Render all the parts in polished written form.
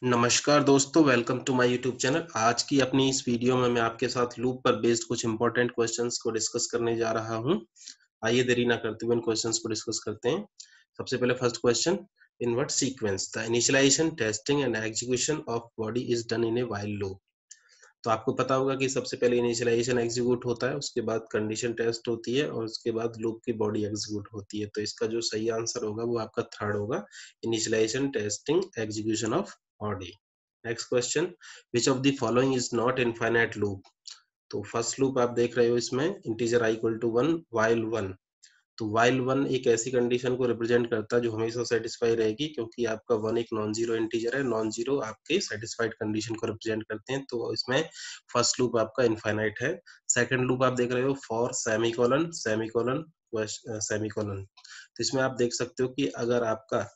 नमस्कार दोस्तों, welcome to my YouTube channel. आज की अपनी इस वीडियो में मैं आपके साथ लूप पर बेस्ड कुछ इंपॉर्टेंट क्वेश्चंस को डिस्कस करने जा रहा हूं। आइए देरी ना करते हुए इन क्वेश्चंस को डिस्कस करते हैं। सबसे पहले first question, in what sequence the initialisation, testing and execution of body is done in a while loop. तो आपको पता होगा कि सबसे पहले इनिशियलाइजेशन एग्जीक्यूट होता है, उसके बाद कंडीशन टेस्ट होती है और उसके बाद लूप की बॉडी एग्जीक्यूट होती है। तो इसका जो सही आंसर होगा वो आपका थर्ड होगा, initialisation, testing, execution of body. Next question, which of the following is not infinite loop. तो फर्स्ट लूप आप देख रहे हो, इसमें integer i equal to 1 while 1। तो व्हाइल 1 एक ऐसी कंडीशन को रिप्रेजेंट करता है जो हमेशा सेटिस्फाई रहेगी, क्योंकि आपका 1 एक नॉन जीरो इंटीजर है। नॉन जीरो आपके सेटिस्फाइड कंडीशन को रिप्रेजेंट करते हैं, तो इसमें फर्स्ट लूप आपका इनफाइनाइट है। सेकंड लूप आप देख रहे हो, फॉर सेमीकोलन सेमीकोलन सेमीकोलन। तो इसमें आप देख सकते हो कि अगर आपका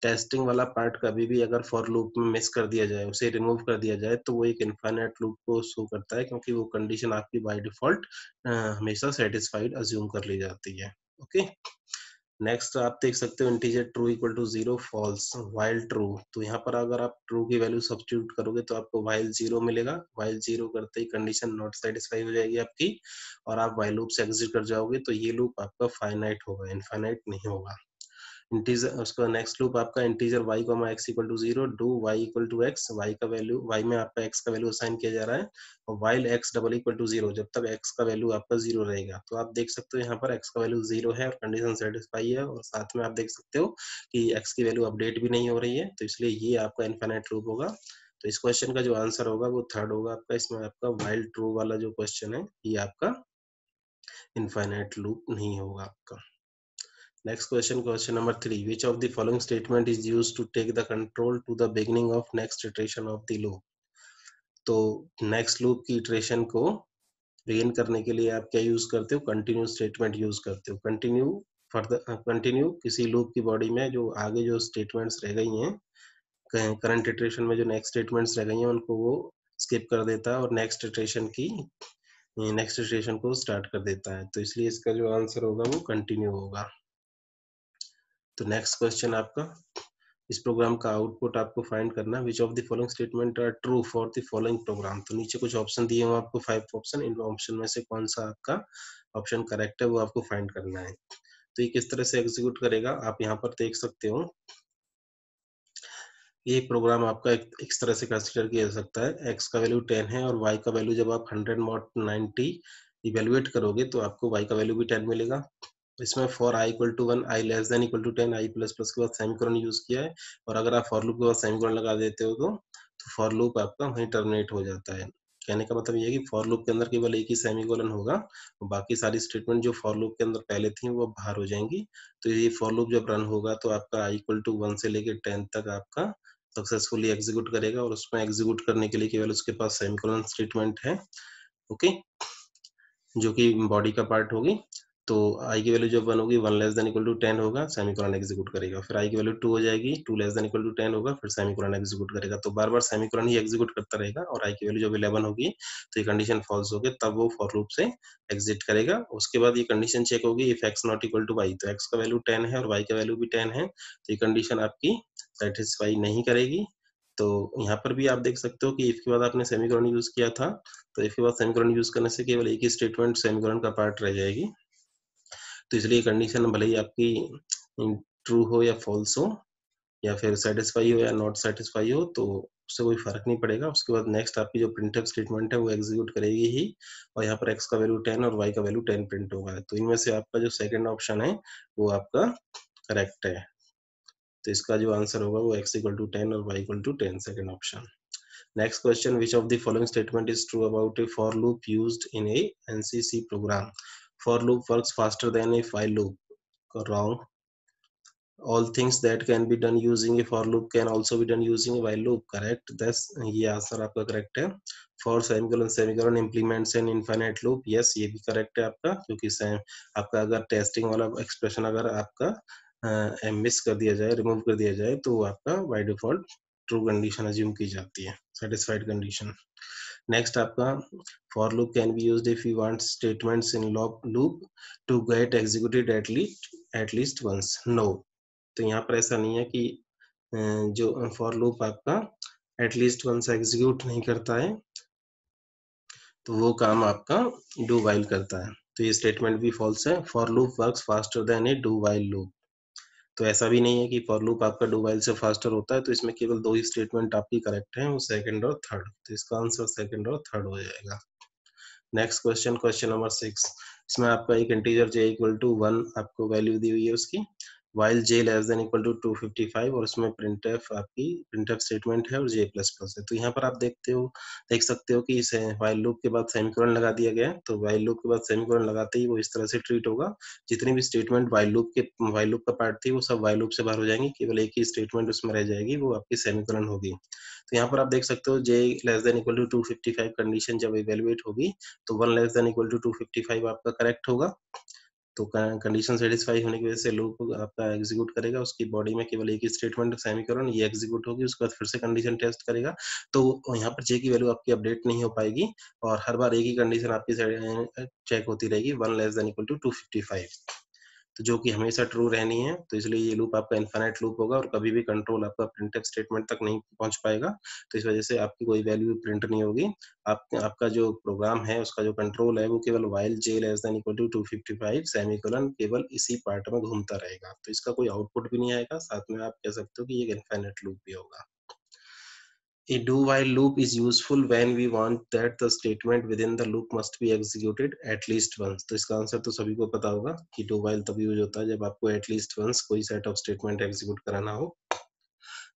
टेस्टिंग वाला पार्ट कभी भी अगर फॉर लूप में मिस कर दिया जाए, उसे रिमूव कर दिया जाए, तो वो एक इनफाइनाइट लूप को शो करता है, क्योंकि वो कंडीशन आपकी बाय डिफॉल्ट हमेशा सेटिस्फाइड अज्यूम कर ली जाती है। ओके, नेक्स्ट आप देख सकते हो integer true equal to 0 false while true. तो यहाँ पर अगर आप ट्रू की वैल्यू सब्स्टिट्यूट करोगे तो आपको व्हाइल 0 मिलेगा। व्हाइल 0 करते ही कंडीशन नॉट सेटिस्फाई हो जाएगी आपकी, और आप व्हाइल लूप से एग्जिट कर जाओगे, तो ये लूप आपका फाइनाइट होगा, इनफाइनाइट नहीं होगा। इंटीजर उसका नेक्स्ट लूप आपका integer y comma x equal to 0 do y equal to x। y का वैल्यू, y में आपका x का वैल्यू असाइन किया जा रहा है, और while x double equal to 0, जब तक x का वैल्यू आपका 0 रहेगा। तो आप देख सकते हो यहाँ पर x का वैल्यू 0 है और कंडीशन सेटिस्फाई है, और साथ में आप देख सकते हो कि x की वैल्यू अपडेट भी नहीं हो रही है, तो इसलिए ये आपका इनफाइनाइट लूप होगा। तो इस क्वेश्चन का जो आंसर होगा वो थर्ड होगा आपका। इसमें आपका व्हाइल ट्रू वाला जो क्वेश्चन है ये आपका इनफाइनाइट लूप नहीं होगा आपका। Next question, question number 3. Which of the following statement is used to take the control to the beginning of next iteration of the loop? तो next loop की iteration को begin करने के लिए आप क्या यूज करते हो? कंटिन्यू स्टेटमेंट यूज करते हो। कंटिन्यू फर्दर, कंटिन्यू किसी लूप की बॉडी में जो आगे जो स्टेटमेंट्स रह गई हैं, करंट इटरेशन में जो नेक्स्ट स्टेटमेंट्स रह गई हैं उनको वो स्किप कर देता है और नेक्स्ट इटरेशन को स्टार्ट कर देता है। तो इसलिए इसका जो आंसर होगा वो कंटिन्यू होगा। तो नेक्स्ट क्वेश्चन आपका, इस प्रोग्राम का आउटपुट आपको फाइंड करना है। Which of the following statement are true for the following program. तो नीचे कुछ ऑप्शन दिए हुए आपको, 5 ऑप्शन। इन ऑप्शन में से कौन सा आपका ऑप्शन करेक्ट है वो आपको फाइंड करना है। तो ये किस तरह से एग्जीक्यूट करेगा आप यहाँ पर देख सकते हो। ये प्रोग्राम आपका इस तरह से कंसिडर किया जा सकता है, x का वैल्यू 10 है और y का वैल्यू जब आप 100 मॉड 90 इवेलुएट करोगे तो आपको y का वैल्यू भी 10 मिलेगा। इसमें for i equal to 1, i less than equal to 10, i plus plus के बाद सेमीकोलन यूज किया है, और अगर आप फॉर लूप के बाद सेमीकोलन लगा देते हो तो फॉर लूप आपका वहीं टर्मिनेट हो जाता है। कहने का मतलब ये है कि फॉर लूप के अंदर केवल एक ही सेमीकोलन होगा, और बाकी सारी स्टेटमेंट जो फॉर लूप के अंदर पहले थी वो बाहर हो जाएंगी। तो ये फॉर लूप जब रन होगा तो आपका i इक्वल टू 1 से लेके 10 तक आपका सक्सेसफुली एग्जीक्यूट करेगा, और उसमें एग्जीक्यूट करने के लिए केवल उसके पास सेमीकोलन स्टेटमेंट है, ओके, जो कि बॉडी का पार्ट होगी। तो i की वैल्यू जब 1 होगी, 1 लेस देन इक्वल टू 10 होगा, सेमीकोलन एग्जीक्यूट करेगा। फिर i की वैल्यू 2 हो जाएगी, 2 लेस देन इक्वल टू 10 होगा, फिर सेमीकोलन एग्जीक्यूट करेगा। तो बार बार सेमीकोलन ही एग्जीक्यूट करता रहेगा, और i की वैल्यू जब 11 होगी तो ये कंडीशन फॉल्स होगी, तब वो फॉर लूप से एग्जिट करेगा। उसके बाद ये कंडीशन चेक होगी, if x not equal to y। तो x का वैल्यू 10 है और y का वैल्यू भी 10 है, तो ये कंडीशन आपकी सेटिस्फाई नहीं करेगी। तो यहाँ पर भी आप देख सकते हो कि इफ के बाद आपने सेमीकोलन यूज किया था, तो इफ के बाद सेमीकोलन यूज करने से केवल एक ही स्टेटमेंट सेमीकोलन का पार्ट रह जाएगी। तो इसलिए कंडीशन भले ही आपकी ट्रू हो या फॉल्स हो, या फिर सेटिस्फाई हो या नॉट सेटिस्फाई हो, तो उससे कोई फर्क नहीं पड़ेगा। उसके बाद नेक्स्ट आपकी जो प्रिंटफ स्टेटमेंट है वो एग्जीक्यूट करेगी ही, और यहाँ पर x का वैल्यू 10 और y का वैल्यू 10 प्रिंट होगा। तो इनमें से आपका जो सेकंड ऑप्शन है वो आपका करेक्ट है। तो इसका जो आंसर होगा वो x इक्वल टू 10 और y equal to 10, second option. Next question, which of the following statement is true about a for loop used in a NCC program? For loop works faster than a while loop. Wrong. All things that can be done using a for loop can also be done using a while loop. Correct. That's ये answer आपका correct है। For semicolon semicolon implements an infinite loop. Yes, ये भी correct है आपका, क्योंकि आपका अगर टेस्टिंग वाला एक्सप्रेशन अगर आपका मिस कर दिया जाए, रिमूव कर दिया जाए, तो आपका by default true condition assume की जाती है, सेटिस्फाइड कंडीशन। नेक्स्ट आपका, for loop can be used if you want statements in loop to get executed at least once. No. तो यहाँ पर ऐसा नहीं है कि जो फॉर लूप आपका एटलीस्ट वंस एग्जीक्यूट नहीं करता है तो वो काम आपका डू वाइल करता है। तो ये स्टेटमेंट भी फॉल्स है। For loop works faster than A do while loop. तो ऐसा भी नहीं है कि फॉर लूप आपका डू वाइल से फास्टर होता है। तो इसमें केवल दो ही स्टेटमेंट आपकी करेक्ट है, वो सेकंड और थर्ड। तो इसका आंसर सेकंड और थर्ड हो जाएगा। Next question, question number 6। इसमें आपका एक इंटीजर j इक्वल टू 1 आपको वैल्यू दी हुई है उसकी, while j less than equal to 255, और उसमें प्रिंटफ आपकी प्रिंटफ स्टेटमेंट है और j प्लस प्लस है। तो यहाँ पर आप देख सकते हो कि इसे वाइल लूप के बाद सेमीकोलन लगा दिया गया है। तो वाइल लूप के बाद सेमीकोलन लगाते ही वो इस तरह से ट्रीट होगा। जितनी भी स्टेटमेंट वाइल लूप का पार्ट थी वो सब वाइल लूप से बाहर हो जाएंगी, केवल एक ही स्टेटमेंट उसमें रह जाएगी, वो आपकी सेमीकोलन होगी। तो यहाँ पर आप देख सकते हो j less than equal to 255 condition जब इवेलुएट होगी तो 1 लेस देन इक्वल टू 255 आपका करेक्ट होगा। तो कंडीशन सेटिस्फाई होने की वजह से लूप आपका एग्जीक्यूट करेगा। उसकी बॉडी में केवल एक ही स्टेटमेंट सेमीकोलन ये एग्जीक्यूट होगी। उसके बाद फिर से कंडीशन टेस्ट करेगा। तो यहाँ पर जे की वैल्यू आपकी अपडेट नहीं हो पाएगी और हर बार एक ही कंडीशन आपकी चेक होती रहेगी, 1 लेस देन इक्वल टू 255, तो जो कि हमेशा ट्रू रहनी है। तो इसलिए ये लूप आपका इनफाइनाइट लूप होगा और कभी भी कंट्रोल आपका प्रिंटफ स्टेटमेंट तक नहीं पहुंच पाएगा। तो इस वजह से आपकी कोई वैल्यू प्रिंट नहीं होगी। आपका जो प्रोग्राम है उसका जो कंट्रोल है वो केवल while j less than equal to 255 semicolon केवल इसी पार्ट में घूमता रहेगा। तो इसका कोई आउटपुट भी नहीं आएगा। साथ में आप कह सकते हो कि ये इनफाइनाइट लूप भी होगा। A do-while loop is useful when we want that the statement within the loop must be executed at least once। तो इसका आंसर तो सभी को पता होगा कि do while तभी यूज होता है जब आपको at least once कोई सेट ऑफ स्टेटमेंट एग्जीक्यूट कराना हो।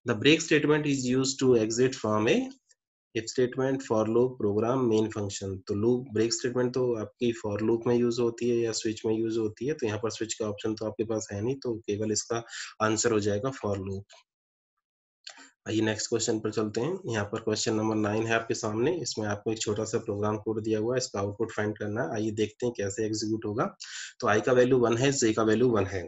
The break statement is used to exit from a if statement for loop program main function। तो लूप ब्रेक स्टेटमेंट तो आपकी फॉर लूप में यूज होती है या स्विच में यूज होती है। तो यहाँ पर स्विच का ऑप्शन तो आपके पास है नहीं, तो केवल इसका आंसर हो जाएगा फॉर लूप। आइए नेक्स्ट क्वेश्चन पर चलते हैं। यहाँ पर क्वेश्चन नंबर 9 है आपके सामने। इसमें आपको एक छोटा सा प्रोग्राम कोड दिया हुआ है, इसका आउटपुट फाइंड करना है। आइए देखते हैं कैसे एग्जीक्यूट होगा। तो i का वैल्यू 1 है, j का वैल्यू 1 है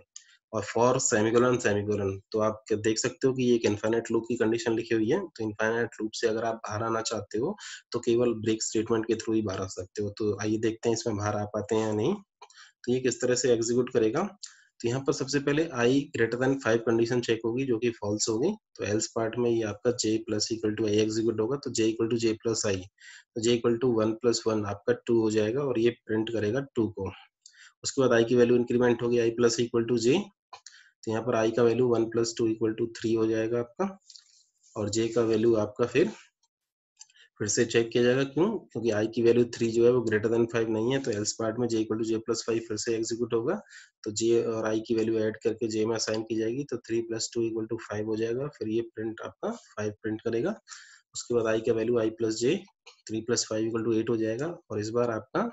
और फॉर सेमीकोलन सेमीकोलन। तो आप देख सकते हो कि ये एक इनफाइनाइट लूप की कंडीशन लिखी हुई है। तो इनफाइनाइट लूप से अगर आप बाहर आना चाहते हो तो केवल ब्रेक स्टेटमेंट के थ्रू ही बाहर आ सकते हो। तो आइए देखते हैं इसमें बाहर आ पाते हैं या नहीं। तो ये किस तरह से एग्जीक्यूट करेगा। तो यहाँ पर सबसे पहले i greater than 5 condition check होगी जो कि फॉल्स होगी। तो एल्स पार्ट में ये आपका j plus equal to I execute होगा। तो j equal to j plus I, तो j इक्वल टू 1 प्लस 1 आपका 2 हो जाएगा और ये प्रिंट करेगा 2 को। उसके बाद i की वैल्यू इंक्रीमेंट होगी, i plus equal to j। तो यहाँ पर i का वैल्यू 1 प्लस 2 इक्वल टू 3 हो जाएगा आपका, और j का वैल्यू आपका फिर से चेक किया जाएगा। क्यों? क्योंकि i की वैल्यू 3 जो है वो ग्रेटर देन 5 नहीं है। तो एल्स पार्ट में j equal to j plus 5 फिर से एग्जीक्यूट होगा। तो j और i की वैल्यू ऐड करके j में असाइन की जाएगी। तो 3 प्लस 2 इक्वल टू 5 हो जाएगा। फिर ये प्रिंट आपका 5 प्रिंट करेगा। उसके बाद i का value i plus j 3 plus 5 equal to 8 हो जाएगा और इस बार आपका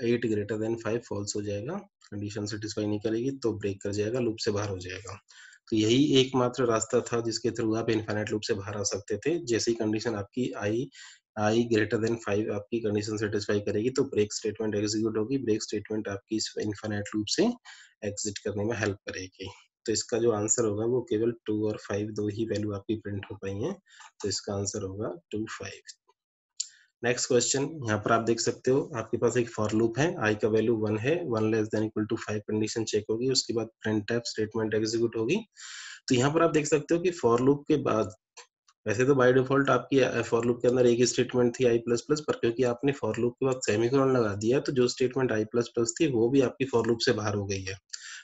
8 ग्रेटर देन 5 फॉल्स हो जाएगा। कंडीशन सेटिस्फाई नहीं करेगी तो ब्रेक कर जाएगा, लूप से बाहर हो जाएगा। तो यही एकमात्र रास्ता था जिसके थ्रू आप इनफाइनाइट लूप से बाहर आ सकते थे। जैसे ही कंडीशन आपकी आई ग्रेटर देन 5 आपकी कंडीशन सेटिस्फाई करेगी तो ब्रेक स्टेटमेंट एग्जीक्यूट होगी। ब्रेक स्टेटमेंट आपकी इस इनफाइनाइट लूप से एग्जिट करने में हेल्प करेगी। तो इसका जो आंसर होगा वो केवल 2 और 5 दो ही वैल्यू आपकी प्रिंट हो पाई हैं। तो इसका आंसर होगा 2 5। नेक्स्ट क्वेश्चन, यहाँ पर आप देख सकते हो आपके पास एक फॉर लूप है, i का वैल्यू 1 है, 1 less than equal to 5 condition check होगी। उसके बाद printf स्टेटमेंट एग्जीक्यूट होगी। तो यहाँ पर आप देख सकते हो कि फॉर लूप के बाद वैसे तो बाय डिफॉल्ट आपकी फॉर लूप के अंदर एक ही स्टेटमेंट थी i प्लस प्लस, पर क्योंकि आपने फॉर लूप के बाद सेमीकोलन लगा दिया तो जो स्टेटमेंट i प्लस प्लस थी वो भी आपकी फॉर लूप से बाहर हो गई है।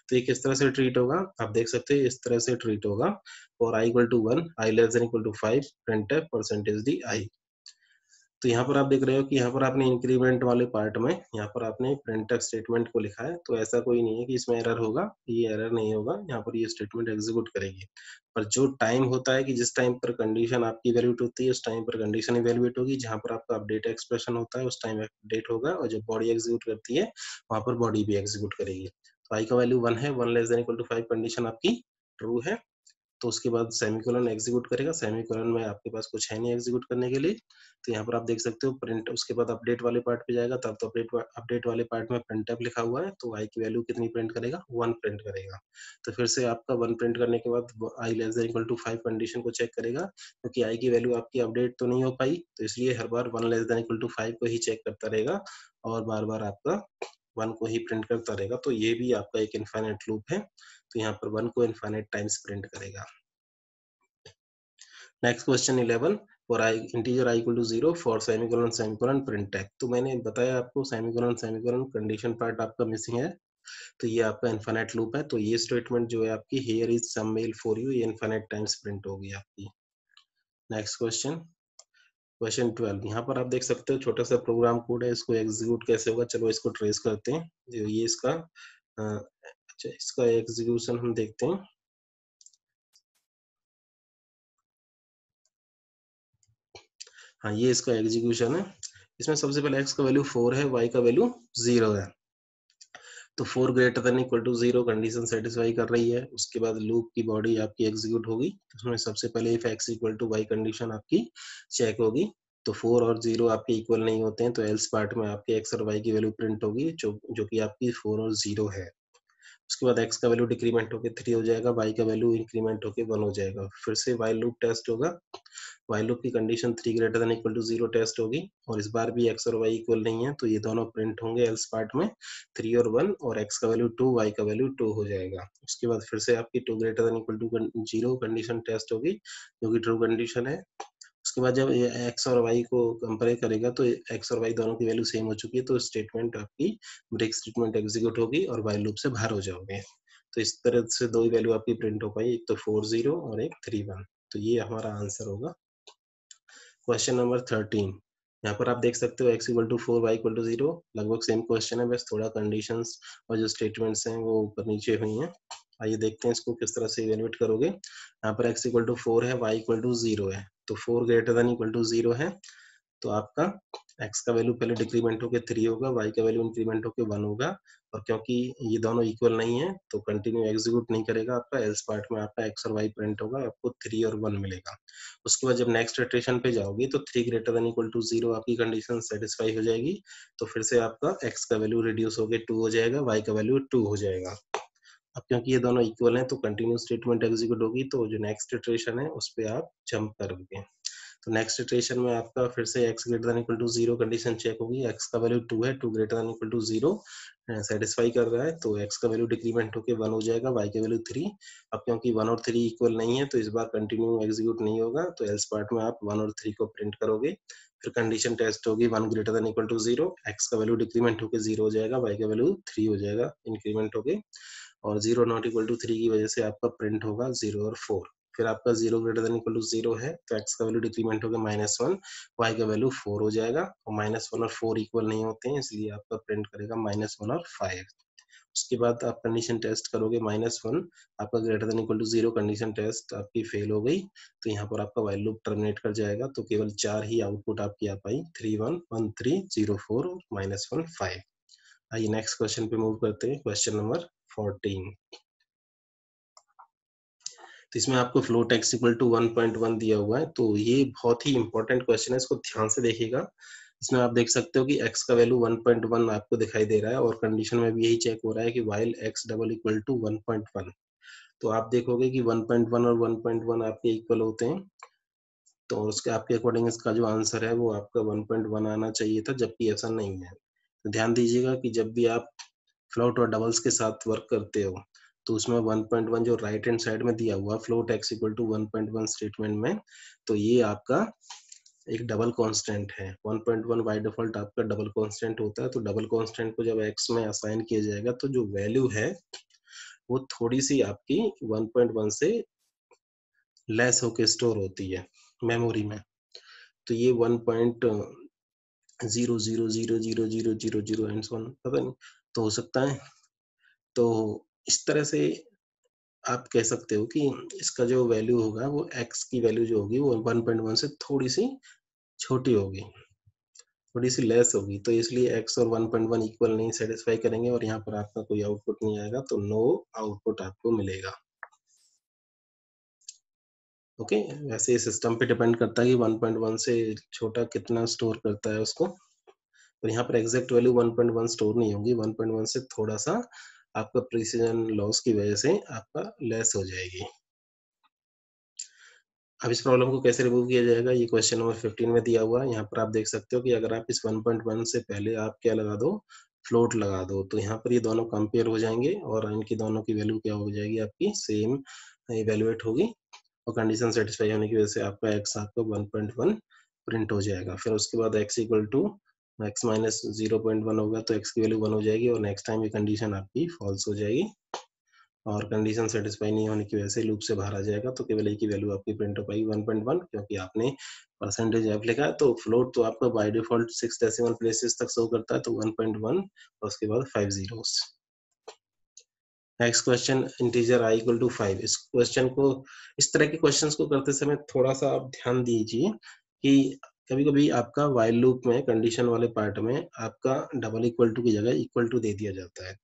तो ये किस तरह से ट्रीट होगा आप देख सकते हैं, इस तरह से ट्रीट होगा। For i equal to 1, i less than equal to 5, printf percentage d i। तो यहाँ पर आप देख रहे हो कि यहाँ पर आपने इंक्रीमेंट वाले पार्ट में यहाँ पर आपने प्रिंटफ स्टेटमेंट को लिखा है। तो ऐसा कोई नहीं है कि इसमें एरर होगा, ये एरर नहीं होगा। यहाँ पर ये स्टेटमेंट एग्जीक्यूट करेगी। पर जो टाइम होता है कि जिस टाइम पर कंडीशन आपकी इवैल्यूएट होती है उस टाइम पर कंडीशन इवैल्यूएट होगी। जहाँ पर आपका अपडेट एक्सप्रेशन होता है उस टाइम अपडेट होगा, और जब बॉडी एग्जीक्यूट करती है वहां पर बॉडी भी एग्जीक्यूट करेगी। तो आई का वैल्यू 1 है, 1 less than equal to 5 condition आपकी ट्रू है। तो उसके बाद सेमीकोलन एग्जीक्यूट करेगा। सेमीकोलन में आपके पास कुछ है नहीं एग्जीक्यूट करने के लिए। तो यहाँ पर आप देख सकते हो प्रिंट, उसके बाद अपडेट वाले पार्ट पे जाएगा। तब तो अपडेट वाले पार्ट में प्रिंटफ लिखा हुआ है। तो आई की वैल्यू कितनी प्रिंट करेगा? 1 प्रिंट करेगा। तो फिर से आपका 1 प्रिंट करने के बाद I less than equal to 5 condition को चेक करेगा, क्योंकि आई की वैल्यू आपकी अपडेट तो नहीं हो पाई। तो इसलिए हर बार 1 लेस देन इक्वल टू 5 को ही चेक करता रहेगा और बार बार आपका 1 को ही प्रिंट करता रहेगा। तो ये भी आपका एक इनफाइनाइट लूप है। तो यहाँ पर 1 को इनफाइनाइट टाइम्स प्रिंट करेगा। Next question 11। For i integer i equal to 0 for semicolon semicolon print tag. तो मैंने बताया आपको सेमीकोलन सेमीकोलन कंडीशन पार्ट आपका मिसिंग है, तो ये आपका इनफाइनाइट लूप है। तो ये स्टेटमेंट जो है आपकी here is some mail for you, ये इनफाइनाइट टाइम्स प्रिंट होगी आपकी। Next question, question 12। यहाँ पर आप देख सकते हो छोटा सा प्रोग्राम कोड है, इसको एग्जीक्यूट कैसे होगा, चलो इसको ट्रेस करते हैं। जो ये इसका अच्छा, इसका एग्जीक्यूशन हम देखते हैं। हाँ, ये इसका एग्जीक्यूशन है। इसमें सबसे पहले x का वैल्यू 4 है, y का वैल्यू 0 है। तो 4 greater than equal to 0 condition satisfy कर रही है। उसके बाद लूप की बॉडी आपकी एग्जीक्यूट होगी। उसमें सबसे पहले if x equal to y condition आपकी चेक होगी। तो 4 और 0 आपके इक्वल नहीं होते हैं, तो एल्स पार्ट में आपके x और y की वैल्यू प्रिंट होगी जो कि आपकी 4 और 0 है। उसके बाद x का वैल्यू डिक्रीमेंट होकर 3 हो जाएगा, y का वैल्यू इंक्रीमेंट होकर 1 हो जाएगा। फिर से while लूप टेस्ट होगा, while लूप की condition 3 greater than equal to 0 test होगी, और इस बार भी x और y इक्वल नहीं है, तो ये दोनों प्रिंट होंगे एल्स पार्ट में 3 और 1, और x का वैल्यू 2, y का वैल्यू 2 हो जाएगा। उसके बाद फिर से आपकी 2 greater than equal to 0 condition test होगी, जो कि ट्रू कंडीशन है। उसके बाद जब ये x और y को कंपेयर करेगा तो x और y दोनों की वैल्यू सेम हो चुकी है, तो स्टेटमेंट आपकी ब्रेक स्टेटमेंट एग्जीक्यूट होगी और while लूप से बाहर हो जाओगे। तो इस तरह से दो ही वैल्यू आपकी प्रिंट हो पाई, एक तो 4 0 और एक 3 1। तो ये हमारा आंसर होगा। Question number 13। यहाँ पर आप देख सकते हो x equal to 4, y equal to 0, लगभग सेम क्वेश्चन है, बस थोड़ा कंडीशंस और जो स्टेटमेंट्स हैं वो ऊपर नीचे हुई हैं। आइए देखते हैं इसको किस तरह से इवेलुएट करोगे। यहाँ पर x इक्वल टू 4 है, y इक्वल टू 0 है, तो 4 ग्रेटर देन इक्वल टू 0 है, तो आपका x का वैल्यू पहले डिक्रीमेंट होकर 3 होगा, y का वैल्यू इंक्रीमेंट होकर 1 होगा, और क्योंकि ये दोनों इक्वल नहीं है तो कंटिन्यू एग्जीक्यूट नहीं करेगा आपका, एल्स पार्ट में आपका x और y प्रिंट होगा, आपको 3 और 1 मिलेगा। उसके बाद जब नेक्स्ट इटरेशन पे जाओगे तो 3 ग्रेटर देन इक्वल टू 0 आपकी कंडीशन सेटिस्फाई हो जाएगी, तो फिर से आपका x का वैल्यू रिड्यूस होकर 2 हो जाएगा, y का वैल्यू 2 हो जाएगा। अब क्योंकि ये दोनों इक्वल हैं तो कंटिन्यू स्टेटमेंट एग्जीक्यूट होगी, तो जो नेक्स्ट इटरेशन है उस पे आप जंप करोगे। तो नेक्स्ट इटरेशन में आपका फिर से x greater than equal to 0 condition check होगी, x का वैल्यू 2 है, 2 greater than equal to 0 satisfy कर रहा है, तो x का वैल्यू डिक्रीमेंट होकर 1 हो जाएगा, y का वैल्यू 3। अब क्योंकि 1 और 3 इक्वल नहीं है तो इस बार कंटिन्यू एग्जीक्यूट नहीं होगा, तो एल्स पार्ट में आप 1 और 3 को प्रिंट करोगे। फिर कंडीशन टेस्ट होगी 1 greater than equal to 0, x का वैल्यू डिक्रीमेंट होकर 0 हो जाएगा, y का वैल्यू 3 हो जाएगा इंक्रीमेंट होके, और 0 नॉट इक्वल टू 3 की वजह से आपका प्रिंट होगा 0 और 4। फिर आपका 0 ग्रेटर देन इक्वल टू 0 है, तो x का वैल्यू डिक्रीमेंट होगा -1, y का वैल्यू 4 हो जाएगा, और -1 और 4 इक्वल नहीं होते हैं, इसलिए आपका प्रिंट करेगा -1 और 5। उसके बाद आप कंडीशन टेस्ट करोगे -1, आपका greater than equal to 0 condition test आपकी फेल हो गई, तो यहाँ पर आपका while लूप टर्मिनेट कर जाएगा, तो केवल 4 ही आउटपुट आपकी आ पाई, 3 1 1 3 0 4 और -1 5। आइए नेक्स्ट क्वेश्चन पे मूव करते हैं, क्वेश्चन नंबर 14। तो इसमें आपको फ्लोट x इक्वल टू 1.1 दिया हुआ है, तो ये बहुत ही इंपॉर्टेंट क्वेश्चन है, इसको ध्यान से देखिएगा। इसमें आप देख सकते हो कि x का वैल्यू 1.1 आपको दिखाई दे रहा है, और कंडीशन में भी यही चेक हो रहा है कि while x double equal to 1.1, तो आप देखोगे कि 1.1 और 1.1 आपके इक्वल होते हैं, तो उसके आपके अकॉर्डिंग इसका जो आंसर है वो आपका 1.1 आना चाहिए था, जबकि ऐसा नहीं है। तो ध्यान दीजिएगा कि जब भी आप फ्लोट और डबल्स के साथ वर्क करते हो, तो उसमें 1.1 जो राइट हैंड साइड में दिया हुआ float x equal to 1.1 statement में, तो ये आपका एक डबल कांस्टेंट है। 1.1 बाय डिफॉल्ट आपका डबल कांस्टेंट होता है, तो डबल कांस्टेंट को जब x में असाइन किया जाएगा तो जो वैल्यू है वो थोड़ी सी आपकी 1.1 से लेस होके स्टोर होती है मेमोरी में। तो ये 1.0000000 एंड सो ऑन, पता नहीं, तो हो सकता है। तो इस तरह से आप कह सकते हो कि इसका जो वैल्यू होगा वो x की वैल्यू जो होगी वो 1.1 से थोड़ी सी छोटी होगी, थोड़ी सी लेस होगी, तो इसलिए x और 1.1 इक्वल नहीं सेटिस्फाई करेंगे, और यहाँ पर आपका कोई आउटपुट नहीं आएगा, तो नो आउटपुट आपको मिलेगा। ओके, वैसे सिस्टम पे डिपेंड करता है कि 1.1 से छोटा कितना स्टोर करता है उसको, तो यहाँ पर एग्जैक्ट वैल्यू 1.1 स्टोर नहीं होगी, 1.1 से थोड़ा सा आपका प्रिसीजन लॉस की वजह से आपका लेस हो जाएगी। अब इस प्रॉब्लम को कैसे रिमूव किया जाएगा, ये क्वेश्चन नंबर 15 में दिया हुआ है। यहाँ पर आप देख सकते हो कि अगर आप इस 1.1 से पहले आप क्या लगा दो, फ्लोट लगा दो, तो यहाँ पर ये दोनों कंपेयर हो जाएंगे और इनकी दोनों की वैल्यू क्या हो जाएगी, आपकी सेम इवेलुएट होगी, और कंडीशन सेटिस्फाई होने की वजह से आपका x आपका 1.1 प्रिंट हो जाएगा। फिर उसके बाद x equal to x minus 0.1 होगा तो x की वैल्यू 1 हो जाएगी और नेक्स्ट टाइम ये कंडीशन आपकी फॉल्स हो जाएगी और कंडीशन सेटिस्फाई नहीं होने की वजह से लूप से बाहर आ जाएगा। तो केवल a की वैल्यू आपकी प्रिंट हो पाएगी 1.1, क्योंकि आपने परसेंटेज f लिखा है तो फ्लोट तो आपका बाय डिफॉल्ट 6 डेसिमल प्लेसेस तक शो करता है, तो 1.1 और उसके बाद 5 zeros। Next question, integer i equal to 5। इस क्वेश्चन को, इस तरह के क्वेश्चंस को करते समय थोड़ा सा आप ध्यान दीजिए कि कभी कभी आपका वाइल लूप में कंडीशन वाले पार्ट में आपका डबल इक्वल टू की जगह इक्वल टू दे दिया जाता है।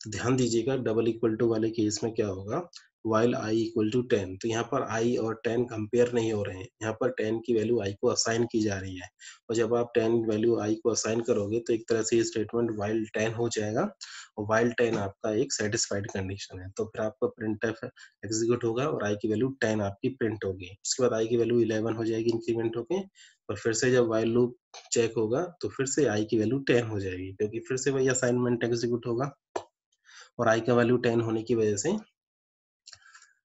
ध्यान दीजिएगा, डबल इक्वल टू वाले केस में क्या होगा, while i इक्वल टू 10, तो यहाँ पर i और 10 कंपेयर नहीं हो रहे हैं, यहाँ पर 10 की वैल्यू i को असाइन की जा रही है और जब आप 10 वैल्यू i को असाइन करोगे तो एक तरह से ये स्टेटमेंट while 10 हो जाएगा और while 10 आपका एक सेटिस्फाइड कंडीशन है। तो फिर आपका printf एग्जीक्यूट होगा और i की वैल्यू 10 आपकी प्रिंट होगी। उसके बाद i की वैल्यू 11 हो जाएगी इंक्रीमेंट होके और फिर से जब while लूप चेक होगा तो फिर से i की वैल्यू 10 हो जाएगी, क्योंकि फिर से वही असाइनमेंट एग्जीक्यूट होगा और i का वैल्यू 10 होने की वजह से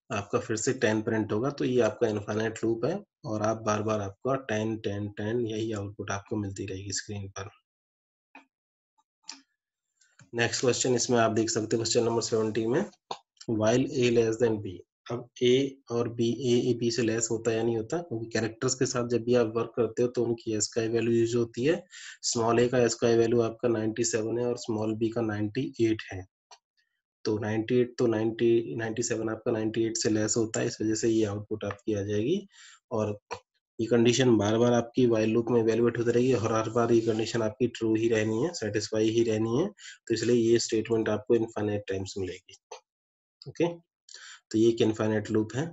आपका फिर से 10 प्रिंट होगा। तो ये आपका इनफाइनाइट लूप है और आप बार बार आपका 10 10 10 यही आउटपुट आपको मिलती रहेगी स्क्रीन पर। नेक्स्ट क्वेश्चन, इसमें आप देख सकते हो क्वेश्चन नंबर 70 में while a less than b। अब a और b, a b से लेस होता है या नहीं होता, क्योंकि कैरेक्टर्स के साथ जब भी आप वर्क करते हो तो उनकी स्काई वैल्यू यूज होती है। स्मॉल a का स्काई वैल्यू आपका 97 है और स्मॉल b का 98 है। तो 98 तो 97 आपका 98 से लेस होता है, इस वजह से ये आउटपुट आपकी आ जाएगी और ये कंडीशन बार बार आपकी वाइल लूप में इवैल्यूएट होती रहेगी और हर बार ये कंडीशन आपकी ट्रू ही रहनी है, सेटिस्फाई ही रहनी है। तो इसलिए ये स्टेटमेंट आपको इनफाइनाइट टाइम्स मिलेगी। ओके, तो ये एक इनफाइनाइट लूप है।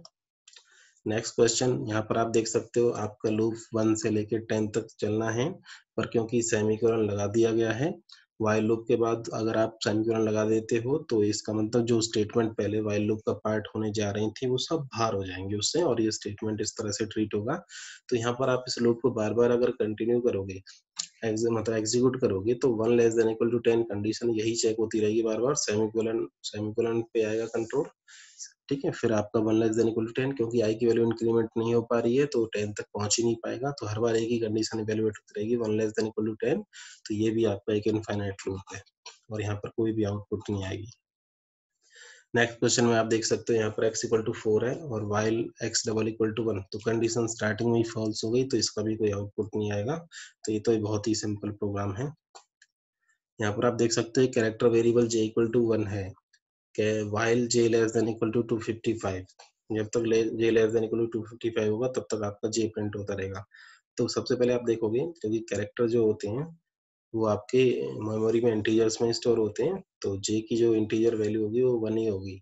नेक्स्ट क्वेश्चन, यहाँ पर आप देख सकते हो आपका लूप 1 से लेकर 10 तक चलना है, पर क्योंकि सेमीकोलन लगा दिया गया है, वाइल लूप के बाद अगर आप सेमीकोलन लगा देते हो तो इसका मतलब जो स्टेटमेंट पहले वाइल लूप का पार्ट होने जा रही थी वो सब बाहर हो जाएंगे उससे और ये स्टेटमेंट इस तरह से ट्रीट होगा। तो यहाँ पर आप इस लूप को बार बार अगर कंटिन्यू करोगे, मतलब एग्जीक्यूट करोगे, तो 1 less than equal to 10 condition यही चेक होती रहेगी बार बार, सेमीकोलन पे आएगा कंट्रोल, ठीक है। फिर आपका 1 लेस देन इक्वल टू 10, क्योंकि i की वैल्यू इंक्रीमेंट नहीं हो पा रही है तो 10 तक पहुंच ही नहीं पाएगा, तो हर बार एक ही कंडीशन इवैल्यूएट होती रहेगी 1 लेस देन इक्वल टू 10। तो ये भी आपका एक इनफाइनाइट लूप है और यहाँ पर कोई भी आउटपुट नहीं आएगी। नेक्स्ट क्वेश्चन में आप देख सकते हो यहाँ पर x इक्वल टू 4 है और while x double equal to 1, तो कंडीशन स्टार्टिंग में ही फॉल्स हो गई तो इसका भी कोई आउटपुट नहीं आएगा। तो ये तो बहुत ही सिंपल प्रोग्राम है। यहाँ पर आप देख सकते हो character variable j equal to 1 है, while j less than equal to 255, जब तक j less than equal to 255 होगा तब तक आपका j प्रिंट होता रहेगा। तो सबसे पहले आप देखोगे, क्योंकि कैरेक्टर जो होते हैं वो आपके मेमोरी में इंटीजर्स में स्टोर होते हैं, तो j की जो इंटीजर वैल्यू होगी वो 1 ही होगी।